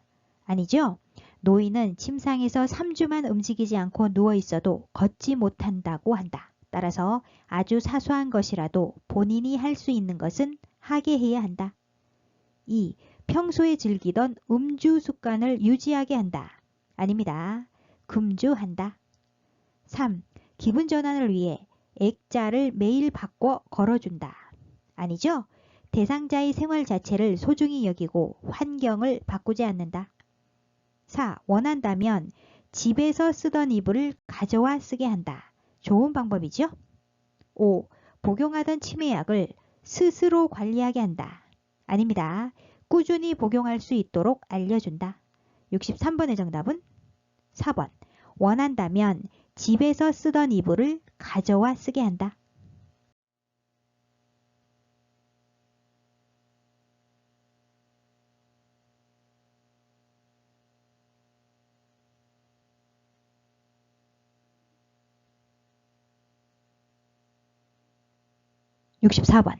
아니죠? 노인은 침상에서 3주만 움직이지 않고 누워있어도 걷지 못한다고 한다. 따라서 아주 사소한 것이라도 본인이 할 수 있는 것은 하게 해야 한다. 2. 평소에 즐기던 음주 습관을 유지하게 한다. 아닙니다. 금주한다. 3. 기분 전환을 위해 액자를 매일 바꿔 걸어준다. 아니죠? 대상자의 생활 자체를 소중히 여기고 환경을 바꾸지 않는다. 4. 원한다면 집에서 쓰던 이불을 가져와 쓰게 한다. 좋은 방법이죠? 5. 복용하던 치매약을 스스로 관리하게 한다. 아닙니다. 꾸준히 복용할 수 있도록 알려준다. 63번의 정답은 4번. 원한다면 집에서 쓰던 이불을 가져와 쓰게 한다. 64번.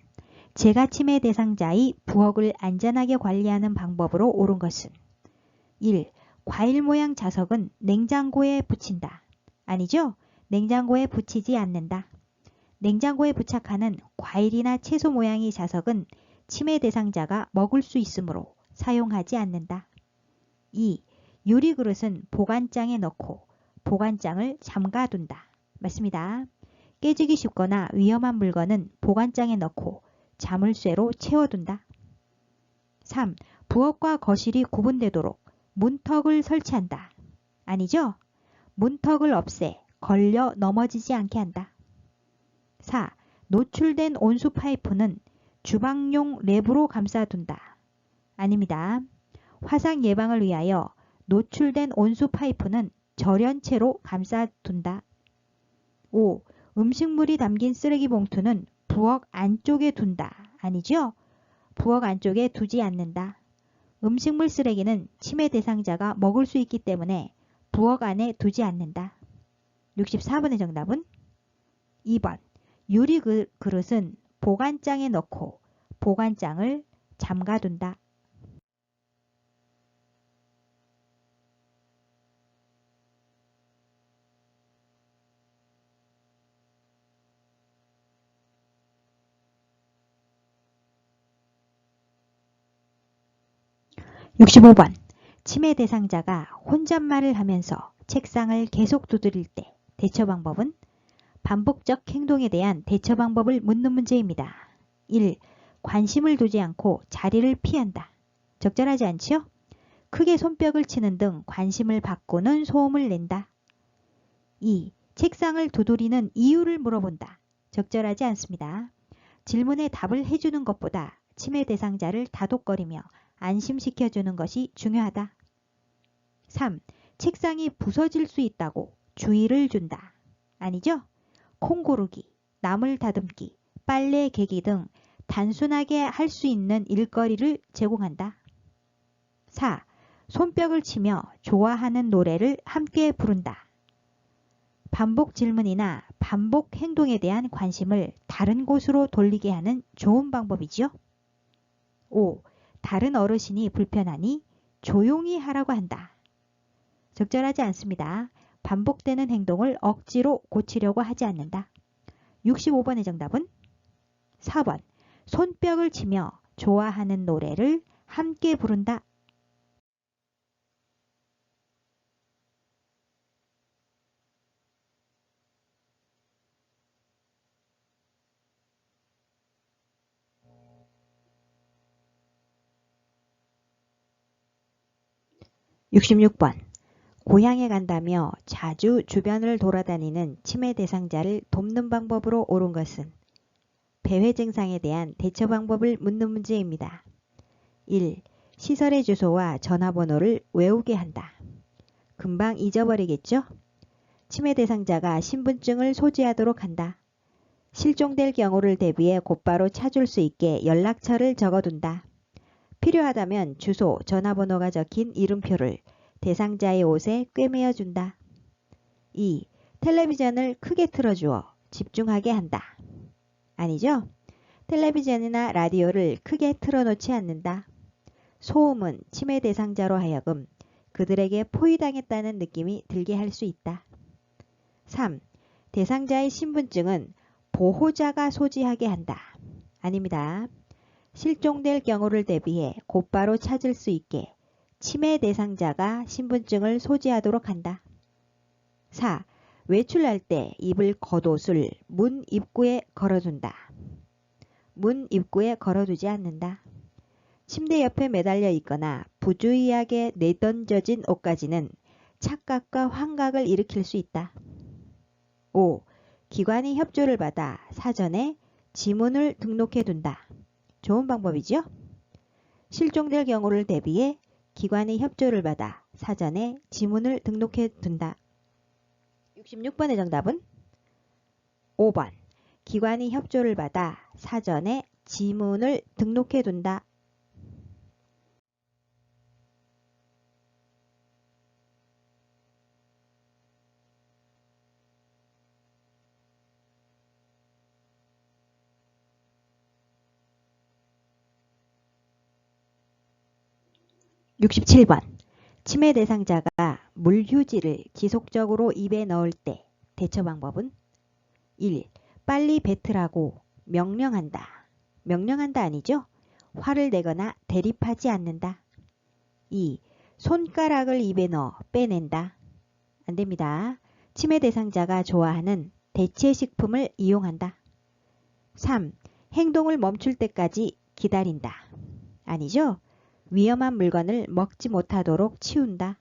재가 침해 대상자의 부엌을 안전하게 관리하는 방법으로 옳은 것은 1. 과일 모양 자석은 냉장고에 붙인다. 아니죠? 냉장고에 붙이지 않는다. 냉장고에 부착하는 과일이나 채소 모양의 자석은 침해 대상자가 먹을 수 있으므로 사용하지 않는다. 2. 유리 그릇은 보관장에 넣고 보관장을 잠가둔다. 맞습니다. 깨지기 쉽거나 위험한 물건은 보관장에 넣고 자물쇠로 채워둔다. 3. 부엌과 거실이 구분되도록 문턱을 설치한다. 아니죠? 문턱을 없애 걸려 넘어지지 않게 한다. 4. 노출된 온수 파이프는 주방용 랩으로 감싸둔다. 아닙니다. 화상 예방을 위하여 노출된 온수 파이프는 절연체로 감싸둔다. 5. 음식물이 담긴 쓰레기 봉투는 부엌 안쪽에 둔다. 아니죠? 부엌 안쪽에 두지 않는다. 음식물 쓰레기는 침해 대상자가 먹을 수 있기 때문에 부엌 안에 두지 않는다. 64번의 정답은 2번. 유리 그릇은 보관장에 넣고 보관장을 잠가둔다. 65번. 침해 대상자가 혼잣말을 하면서 책상을 계속 두드릴 때 대처 방법은 반복적 행동에 대한 대처 방법을 묻는 문제입니다. 1. 관심을 두지 않고 자리를 피한다. 적절하지 않지요? 크게 손뼉을 치는 등 관심을 바꾸는 소음을 낸다. 2. 책상을 두드리는 이유를 물어본다. 적절하지 않습니다. 질문에 답을 해주는 것보다 침해 대상자를 다독거리며 안심시켜주는 것이 중요하다. 3. 책상이 부서질 수 있다고 주의를 준다. 아니죠? 콩 고르기, 나물 다듬기, 빨래 개기 등 단순하게 할 수 있는 일거리를 제공한다. 4. 손뼉을 치며 좋아하는 노래를 함께 부른다. 반복 질문이나 반복 행동에 대한 관심을 다른 곳으로 돌리게 하는 좋은 방법이죠. 5. 다른 어르신이 불편하니 조용히 하라고 한다. 적절하지 않습니다. 반복되는 행동을 억지로 고치려고 하지 않는다. 65번의 정답은 4번. 손뼉을 치며 좋아하는 노래를 함께 부른다. 66번. 고향에 간다며 자주 주변을 돌아다니는 치매 대상자를 돕는 방법으로 옳은 것은 배회 증상에 대한 대처 방법을 묻는 문제입니다. 1. 시설의 주소와 전화번호를 외우게 한다. 금방 잊어버리겠죠? 치매 대상자가 신분증을 소지하도록 한다. 실종될 경우를 대비해 곧바로 찾을 수 있게 연락처를 적어둔다. 필요하다면 주소, 전화번호가 적힌 이름표를 대상자의 옷에 꿰매어준다. 2. 텔레비전을 크게 틀어주어 집중하게 한다. 아니죠? 텔레비전이나 라디오를 크게 틀어놓지 않는다. 소음은 치매 대상자로 하여금 그들에게 포위당했다는 느낌이 들게 할 수 있다. 3. 대상자의 신분증은 보호자가 소지하게 한다. 아닙니다. 실종될 경우를 대비해 곧바로 찾을 수 있게 치매 대상자가 신분증을 소지하도록 한다. 4. 외출할 때 입을 겉옷을 문 입구에 걸어둔다. 문 입구에 걸어두지 않는다. 침대 옆에 매달려 있거나 부주의하게 내던져진 옷까지는 착각과 환각을 일으킬 수 있다. 5. 기관이 협조를 받아 사전에 지문을 등록해 둔다. 좋은 방법이죠? 실종될 경우를 대비해 기관의 협조를 받아 사전에 지문을 등록해 둔다. 66번의 정답은 5번. 기관이 협조를 받아 사전에 지문을 등록해 둔다. 67번. 치매 대상자가 물휴지를 지속적으로 입에 넣을 때 대처 방법은 1. 빨리 뱉으라고 명령한다. 명령한다 아니죠? 화를 내거나 대립하지 않는다. 2. 손가락을 입에 넣어 빼낸다. 안됩니다. 치매 대상자가 좋아하는 대체 식품을 이용한다. 3. 행동을 멈출 때까지 기다린다. 아니죠? 위험한 물건을 먹지 못하도록 치운다.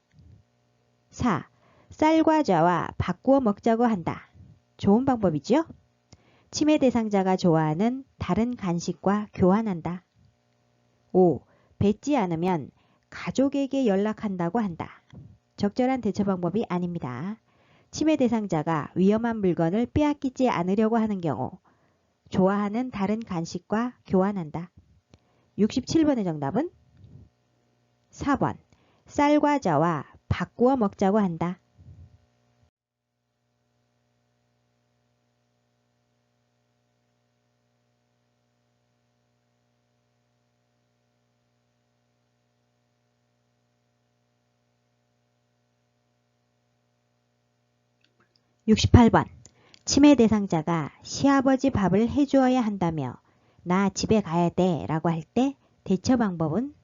4. 쌀과자와 바꾸어 먹자고 한다. 좋은 방법이죠? 치매 대상자가 좋아하는 다른 간식과 교환한다. 5. 뱉지 않으면 가족에게 연락한다고 한다. 적절한 대처 방법이 아닙니다. 치매 대상자가 위험한 물건을 빼앗기지 않으려고 하는 경우 좋아하는 다른 간식과 교환한다. 67번의 정답은 4번. 쌀과자와 바꾸어 먹자고 한다. (68번) 치매 대상자가 시아버지 밥을 해주어야 한다며 나 집에 가야 돼 라고 할 때 대처 방법은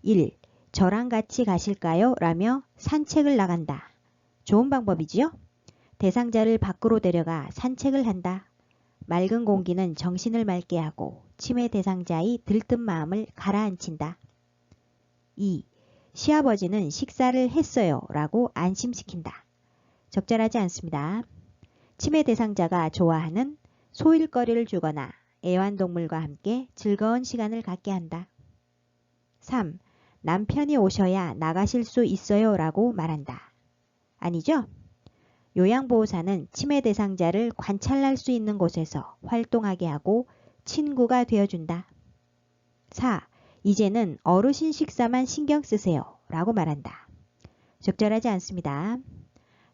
1. 저랑 같이 가실까요? 라며 산책을 나간다. 좋은 방법이지요? 대상자를 밖으로 데려가 산책을 한다. 맑은 공기는 정신을 맑게 하고 치매 대상자의 들뜬 마음을 가라앉힌다. 2. 시아버지는 식사를 했어요 라고 안심시킨다. 적절하지 않습니다. 치매 대상자가 좋아하는 소일거리를 주거나 애완동물과 함께 즐거운 시간을 갖게 한다. 3. 남편이 오셔야 나가실 수 있어요 라고 말한다. 아니죠? 요양보호사는 치매 대상자를 관찰할 수 있는 곳에서 활동하게 하고 친구가 되어준다. 4. 이제는 어르신 식사만 신경 쓰세요 라고 말한다. 적절하지 않습니다.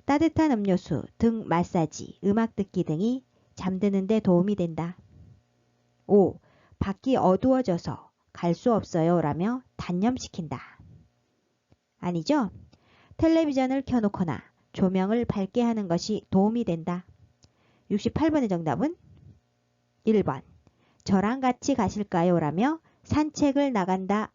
따뜻한 음료수, 등 마사지, 음악 듣기 등이 잠드는 데 도움이 된다. 5. 밖이 어두워져서 갈 수 없어요 라며 단념시킨다. 아니죠? 텔레비전을 켜놓거나 조명을 밝게 하는 것이 도움이 된다. 68번의 정답은 1번. 저랑 같이 가실까요? 라며 산책을 나간다.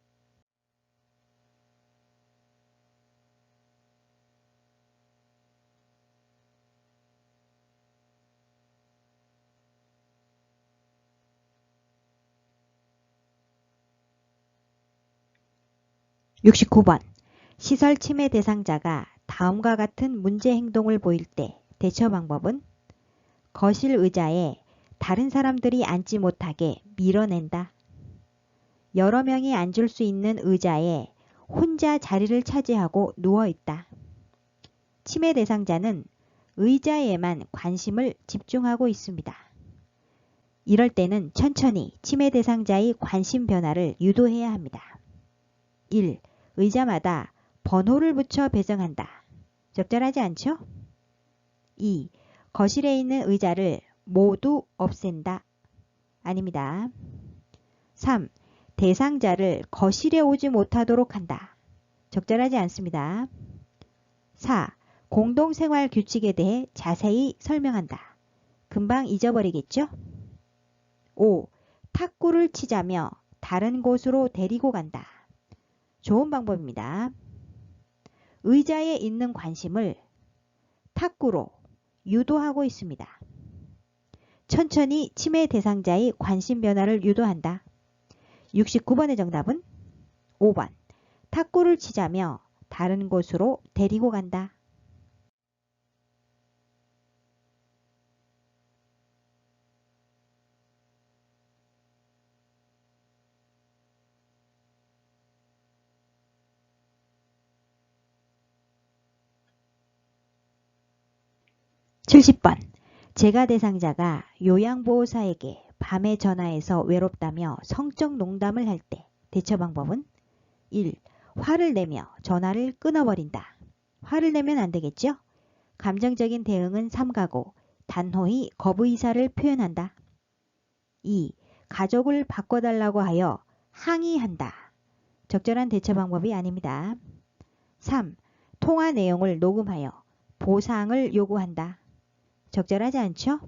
(69번) 시설 치매 대상자가 다음과 같은 문제 행동을 보일 때 대처 방법은 거실 의자에 다른 사람들이 앉지 못하게 밀어낸다. 여러 명이 앉을 수 있는 의자에 혼자 자리를 차지하고 누워있다. 치매 대상자는 의자에만 관심을 집중하고 있습니다. 이럴 때는 천천히 치매 대상자의 관심 변화를 유도해야 합니다. 1. 의자마다 번호를 붙여 배정한다. 적절하지 않죠? 2. 거실에 있는 의자를 모두 없앤다. 아닙니다. 3. 대상자를 거실에 오지 못하도록 한다. 적절하지 않습니다. 4. 공동생활 규칙에 대해 자세히 설명한다. 금방 잊어버리겠죠? 5. 탁구를 치자며 다른 곳으로 데리고 간다. 좋은 방법입니다. 의자에 있는 관심을 탁구로 유도하고 있습니다. 천천히 치매 대상자의 관심 변화를 유도한다. 69번의 정답은 5번. 탁구를 치자며 다른 곳으로 데리고 간다. (70번) 재가 대상자가 요양보호사에게 밤에 전화해서 외롭다며 성적 농담을 할 때 대처 방법은 1. 화를 내며 전화를 끊어버린다. 화를 내면 안 되겠죠? 감정적인 대응은 삼가고 단호히 거부 의사를 표현한다. 2. 가족을 바꿔달라고 하여 항의한다. 적절한 대처 방법이 아닙니다. 3. 통화 내용을 녹음하여 보상을 요구한다. 적절하지 않죠?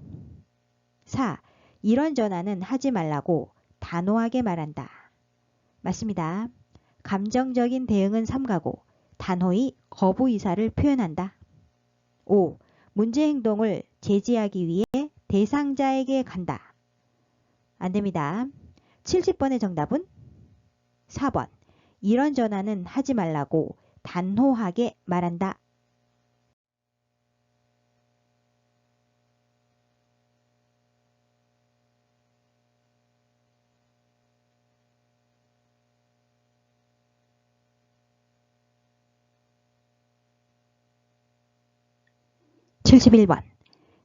4. 이런 전화는 하지 말라고 단호하게 말한다. 맞습니다. 감정적인 대응은 삼가고 단호히 거부 의사를 표현한다. 5. 문제 행동을 제지하기 위해 대상자에게 간다. 안됩니다. 70번의 정답은 4번. 이런 전화는 하지 말라고 단호하게 말한다. (71번)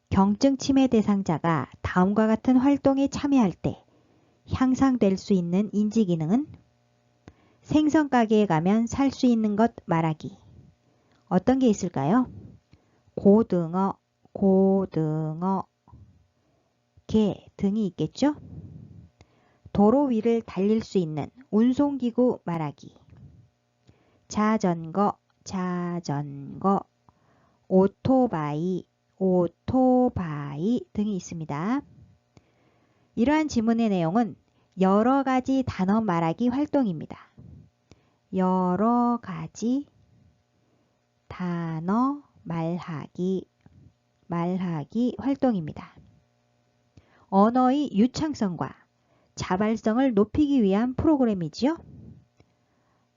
경증 치매 대상자가 다음과 같은 활동에 참여할 때 향상될 수 있는 인지기능은 생선 가게에 가면 살 수 있는 것 말하기. 어떤 게 있을까요? 고등어, 개 등이 있겠죠? 도로 위를 달릴 수 있는 운송기구 말하기. 자전거, 오토바이 등이 있습니다. 이러한 지문의 내용은 여러 가지 단어 말하기 활동입니다. 여러 가지 단어 말하기 활동입니다. 언어의 유창성과 자발성을 높이기 위한 프로그램이지요.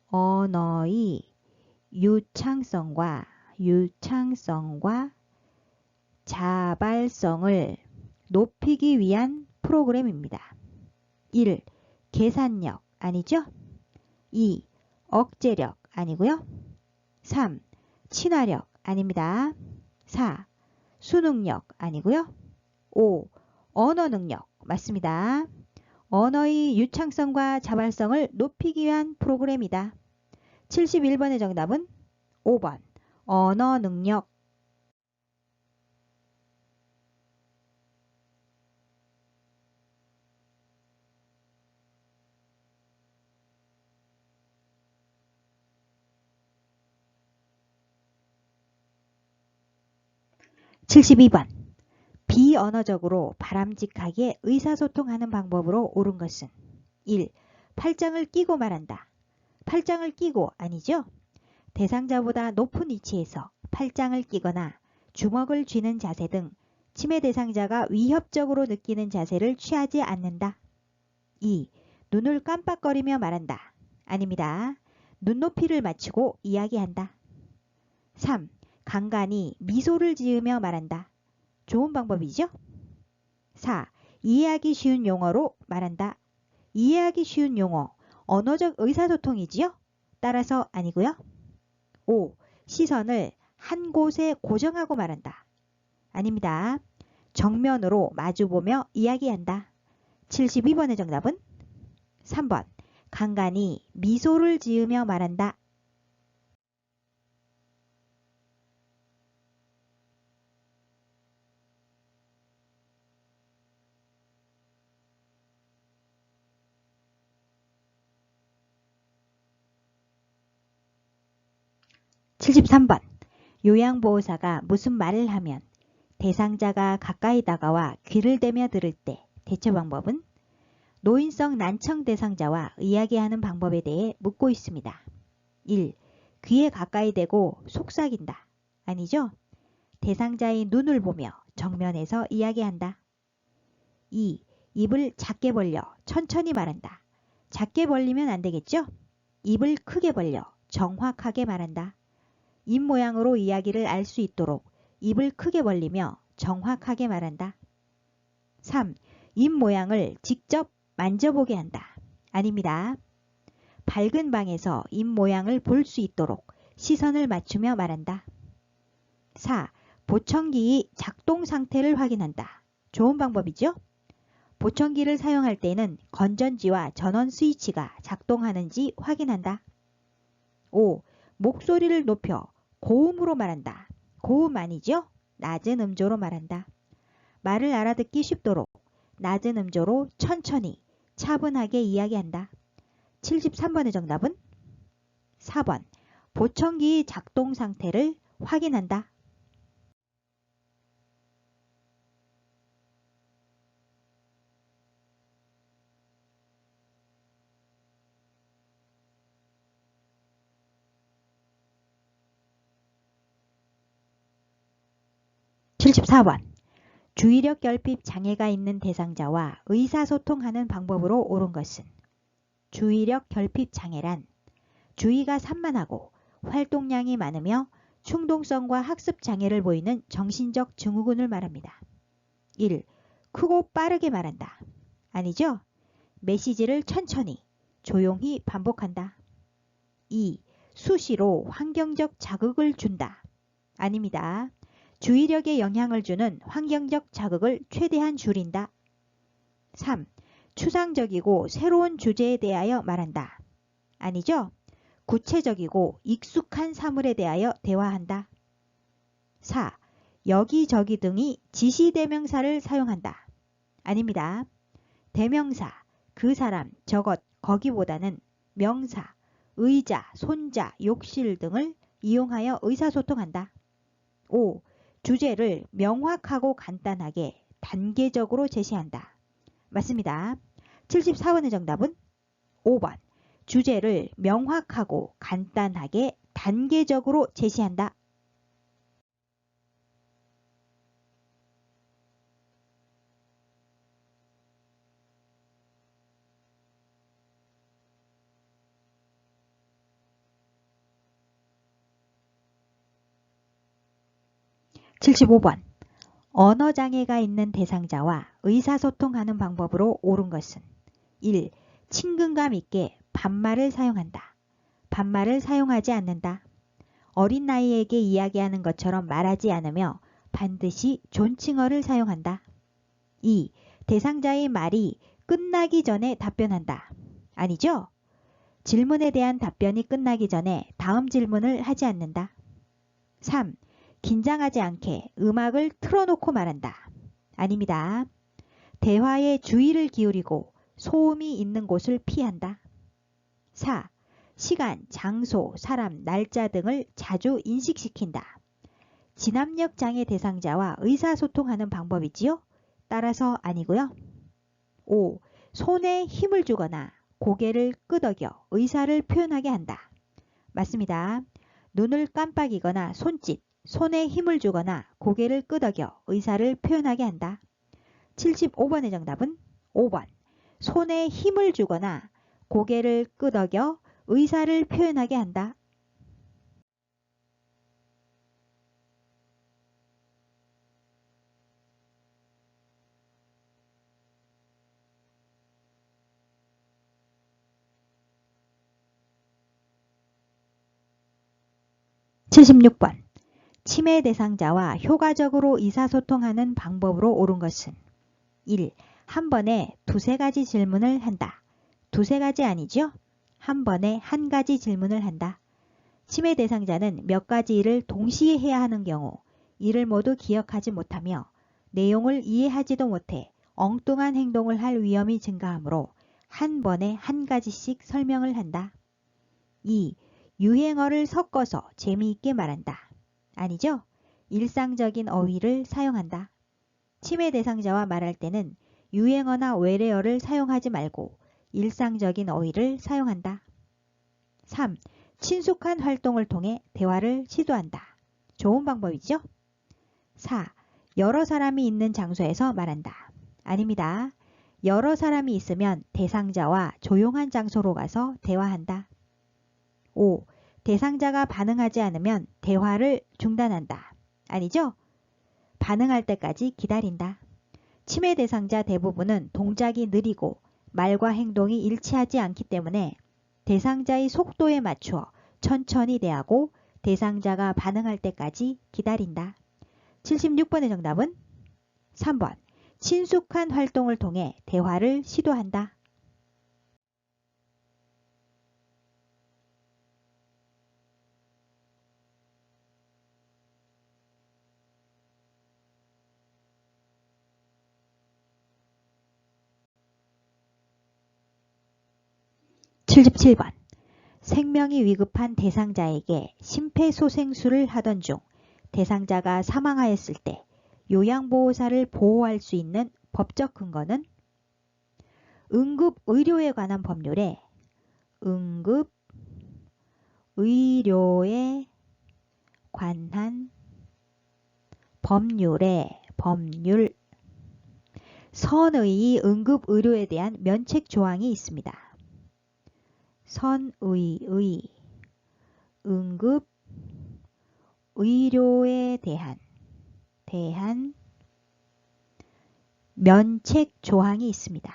언어의 유창성과 자발성을 높이기 위한 프로그램입니다. 1. 계산력 아니죠? 2. 억제력 아니고요. 3. 친화력 아닙니다. 4. 수능력 아니고요. 5. 언어능력 맞습니다. 언어의 유창성과 자발성을 높이기 위한 프로그램이다. 71번의 정답은 5번. 언어능력. (72번) 비언어적으로 바람직하게 의사소통하는 방법으로 옳은 것은 1. 팔짱을 끼고 말한다. 팔짱을 끼고 아니죠? 대상자보다 높은 위치에서 팔짱을 끼거나 주먹을 쥐는 자세 등 치매 대상자가 위협적으로 느끼는 자세를 취하지 않는다. 2. 눈을 깜빡거리며 말한다. 아닙니다. 눈높이를 맞추고 이야기한다. 3. 간간히 미소를 지으며 말한다. 좋은 방법이죠? 4. 이해하기 쉬운 용어로 말한다. 이해하기 쉬운 용어, 언어적 의사소통이지요? 따라서 아니고요. 5. 시선을 한 곳에 고정하고 말한다. 아닙니다. 정면으로 마주보며 이야기한다. 72번의 정답은 3번. 간간히 미소를 지으며 말한다. (73번) 요양보호사가 무슨 말을 하면 대상자가 가까이 다가와 귀를 대며 들을 때 대처 방법은 노인성 난청 대상자와 이야기하는 방법에 대해 묻고 있습니다. 1. 귀에 가까이 대고 속삭인다. 아니죠? 대상자의 눈을 보며 정면에서 이야기한다. 2. 입을 작게 벌려 천천히 말한다. 작게 벌리면 안 되겠죠? 입을 크게 벌려 정확하게 말한다. 입 모양으로 이야기를 알 수 있도록 입을 크게 벌리며 정확하게 말한다. 3. 입 모양을 직접 만져보게 한다. 아닙니다. 밝은 방에서 입 모양을 볼 수 있도록 시선을 맞추며 말한다. 4. 보청기의 작동 상태를 확인한다. 좋은 방법이죠? 보청기를 사용할 때는 건전지와 전원 스위치가 작동하는지 확인한다. 5. 목소리를 높여 고음으로 말한다. 고음 아니죠? 낮은 음조로 말한다. 말을 알아듣기 쉽도록 낮은 음조로 천천히 차분하게 이야기한다. 73번의 정답은 4번. 보청기 작동 상태를 확인한다. 74번. 주의력 결핍 장애가 있는 대상자와 의사소통하는 방법으로 옳은 것은 주의력 결핍 장애란 주의가 산만하고 활동량이 많으며 충동성과 학습 장애를 보이는 정신적 증후군을 말합니다. 1. 크고 빠르게 말한다. 아니죠? 메시지를 천천히, 조용히 반복한다. 2. 수시로 환경적 자극을 준다. 아닙니다. 주의력에 영향을 주는 환경적 자극을 최대한 줄인다. 3. 추상적이고 새로운 주제에 대하여 말한다. 아니죠? 구체적이고 익숙한 사물에 대하여 대화한다. 4. 여기저기 등이 지시대명사를 사용한다. 아닙니다. 대명사, 그 사람, 저것, 거기보다는 명사, 의자, 손자, 욕실 등을 이용하여 의사소통한다. 5. 주제를 명확하고 간단하게 단계적으로 제시한다. 맞습니다. 74번의 정답은 5번. 주제를 명확하고 간단하게 단계적으로 제시한다. 75번. 언어장애가 있는 대상자와 의사소통하는 방법으로 옳은 것은 1. 친근감 있게 반말을 사용한다. 반말을 사용하지 않는다. 어린 나이에게 이야기하는 것처럼 말하지 않으며 반드시 존칭어를 사용한다. 2. 대상자의 말이 끝나기 전에 답변한다. 아니죠? 질문에 대한 답변이 끝나기 전에 다음 질문을 하지 않는다. 3. 긴장하지 않게 음악을 틀어놓고 말한다. 아닙니다. 대화에 주의를 기울이고 소음이 있는 곳을 피한다. 4. 시간, 장소, 사람, 날짜 등을 자주 인식시킨다. 진압력 장애 대상자와 의사소통하는 방법이지요? 따라서 아니고요. 5. 손에 힘을 주거나 고개를 끄덕여 의사를 표현하게 한다. 맞습니다. 눈을 깜빡이거나 손짓, 손에 힘을 주거나 고개를 끄덕여 의사를 표현하게 한다. 75번의 정답은 5번. 손에 힘을 주거나 고개를 끄덕여 의사를 표현하게 한다. 76번. 치매 대상자와 효과적으로 의사소통하는 방법으로 옳은 것은 1. 한 번에 두세 가지 질문을 한다. 두세 가지 아니죠? 한 번에 한 가지 질문을 한다. 치매 대상자는 몇 가지 일을 동시에 해야 하는 경우 이를 모두 기억하지 못하며 내용을 이해하지도 못해 엉뚱한 행동을 할 위험이 증가하므로 한 번에 한 가지씩 설명을 한다. 2. 유행어를 섞어서 재미있게 말한다. 아니죠? 일상적인 어휘를 사용한다. 치매 대상자와 말할 때는 유행어나 외래어를 사용하지 말고 일상적인 어휘를 사용한다. 3. 친숙한 활동을 통해 대화를 시도한다. 좋은 방법이죠? 4. 여러 사람이 있는 장소에서 말한다. 아닙니다. 여러 사람이 있으면 대상자와 조용한 장소로 가서 대화한다. 5. 대상자가 반응하지 않으면 대화를 중단한다. 아니죠? 반응할 때까지 기다린다. 치매 대상자 대부분은 동작이 느리고 말과 행동이 일치하지 않기 때문에 대상자의 속도에 맞추어 천천히 대하고 대상자가 반응할 때까지 기다린다. 76번의 정답은 3번. 친숙한 활동을 통해 대화를 시도한다. 77번. 생명이 위급한 대상자에게 심폐소생술을 하던 중 대상자가 사망하였을 때 요양보호사를 보호할 수 있는 법적 근거는 응급의료에 관한 법률에 응급의료에 관한 법률 선의의 응급의료에 대한 면책 조항이 있습니다. 선의의 응급의료에 대한 면책 조항이 있습니다.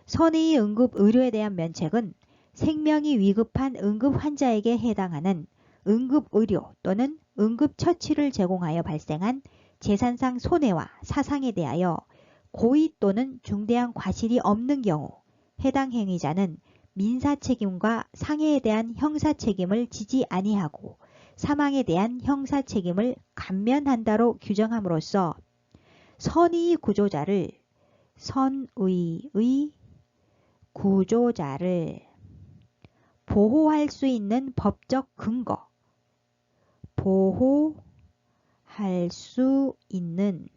선의의 응급의료에 대한 면책은 생명이 위급한 응급환자에게 해당하는 응급의료 또는 응급처치를 제공하여 발생한 재산상 손해와 사상에 대하여 고의 또는 중대한 과실이 없는 경우 해당 행위자는 민사책임과 상해에 대한 형사책임을 지지 아니하고 사망에 대한 형사책임을 감면한다로 규정함으로써 선의의 구조자를 보호할 수 있는 법적 근거, 보호할 수 있는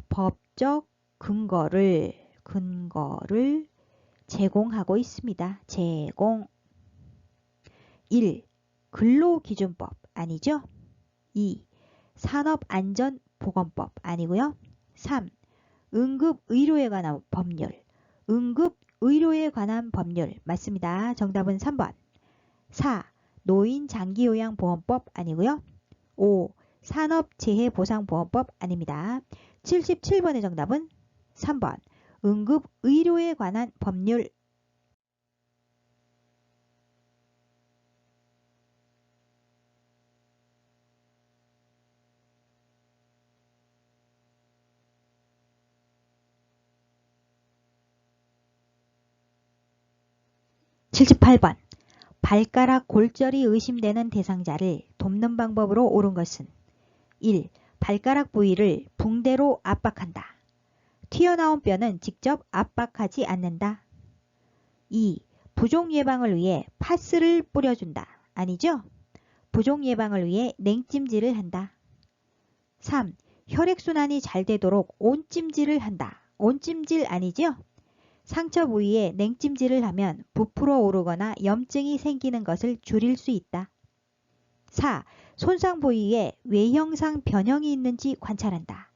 법적 근거를 제공하고 있습니다. 제공. 1. 근로기준법 아니죠? 2. 산업안전보건법 아니고요. 3. 응급의료에 관한 법률. 응급의료에 관한 법률 맞습니다. 정답은 3번. 4. 노인장기요양보험법 아니고요. 5. 산업재해보상보험법 아닙니다. 77번의 정답은 3번. 응급의료에 관한 법률. (78번) 발가락 골절이 의심되는 대상자를 돕는 방법으로 옳은 것은 1. 발가락 부위를 붕대로 압박한다. 튀어나온 뼈는 직접 압박하지 않는다. 2. 부종 예방을 위해 파스를 뿌려준다. 아니죠? 부종 예방을 위해 냉찜질을 한다. 3. 혈액순환이 잘 되도록 온찜질을 한다. 온찜질 아니죠? 상처 부위에 냉찜질을 하면 부풀어 오르거나 염증이 생기는 것을 줄일 수 있다. 4. 손상 부위에 외형상 변형이 있는지 관찰한다.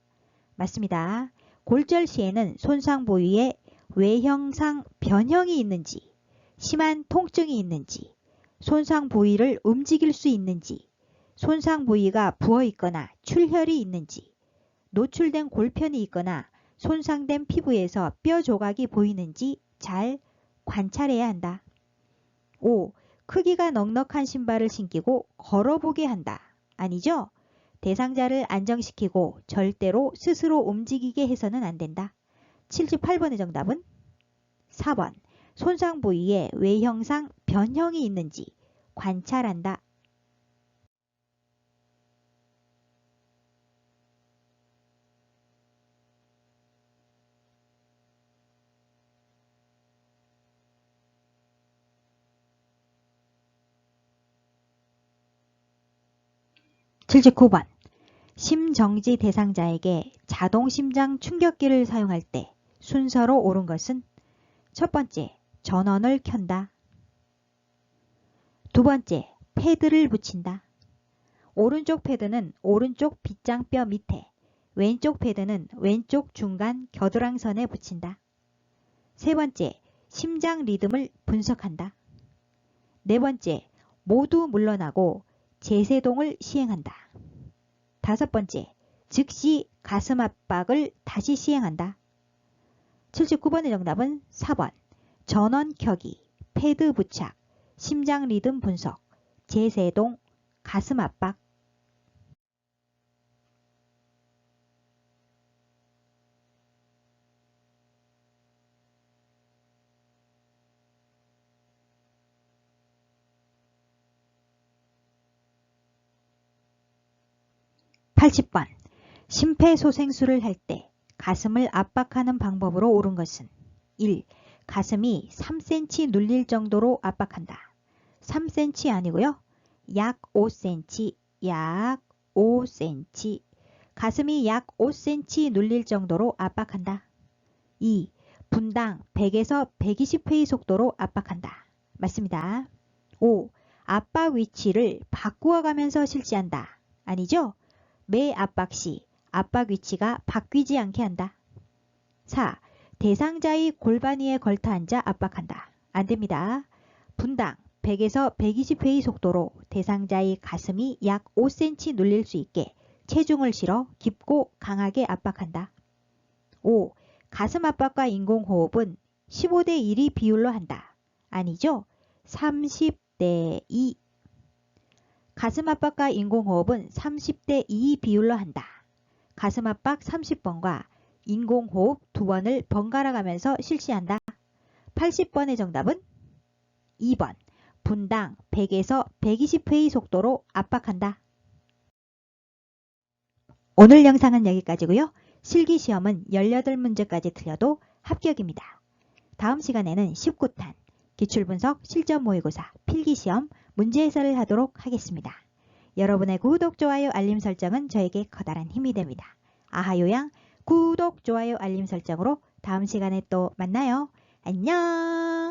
맞습니다. 골절 시에는 손상 부위에 외형상 변형이 있는지, 심한 통증이 있는지, 손상 부위를 움직일 수 있는지, 손상 부위가 부어 있거나 출혈이 있는지, 노출된 골편이 있거나 손상된 피부에서 뼈 조각이 보이는지 잘 관찰해야 한다. 5. 크기가 넉넉한 신발을 신기고 걸어보게 한다. 아니죠? 대상자를 안정시키고 절대로 스스로 움직이게 해서는 안 된다. 78번의 정답은 4번. 손상 부위에 외형상 변형이 있는지 관찰한다. (79번) 심정지 대상자에게 자동심장 충격기를 사용할 때 순서로 옳은 것은 첫 번째, 전원을 켠다. 두 번째, 패드를 붙인다. 오른쪽 패드는 오른쪽 빗장뼈 밑에, 왼쪽 패드는 왼쪽 중간 겨드랑선에 붙인다. 세 번째, 심장 리듬을 분석한다. 네 번째, 모두 물러나고 제세동을 시행한다. 다섯 번째, 즉시 가슴 압박을 다시 시행한다. 79번의 정답은 4번. 전원 켜기, 패드 부착, 심장 리듬 분석, 제세동, 가슴 압박. (80번) 심폐소생술을 할 때 가슴을 압박하는 방법으로 옳은 것은 1. 가슴이 3cm 눌릴 정도로 압박한다. 3cm 아니고요. 약 5cm, 약 5cm. 가슴이 약 5cm 눌릴 정도로 압박한다. 2. 분당 100에서 120회의 속도로 압박한다. 맞습니다. 5. 압박 위치를 바꾸어 가면서 실시한다. 아니죠? 매 압박 시 압박 위치가 바뀌지 않게 한다. 4. 대상자의 골반 위에 걸터 앉아 압박한다. 안됩니다. 분당 100에서 120회의 속도로 대상자의 가슴이 약 5cm 눌릴 수 있게 체중을 실어 깊고 강하게 압박한다. 5. 가슴 압박과 인공호흡은 15대 1의 비율로 한다. 아니죠? 30대 2. 가슴 압박과 인공호흡은 30대 2 비율로 한다. 가슴 압박 30번과 인공호흡 2번을 번갈아 가면서 실시한다. 80번의 정답은 2번. 분당 100에서 120회의 속도로 압박한다. 오늘 영상은 여기까지고요. 실기시험은 18문제까지 틀려도 합격입니다. 다음 시간에는 19탄 기출분석 실전 모의고사 필기시험 문제 해설을 하도록 하겠습니다. 여러분의 구독, 좋아요, 알림 설정은 저에게 커다란 힘이 됩니다. 아하요양 구독, 좋아요, 알림 설정으로 다음 시간에 또 만나요. 안녕.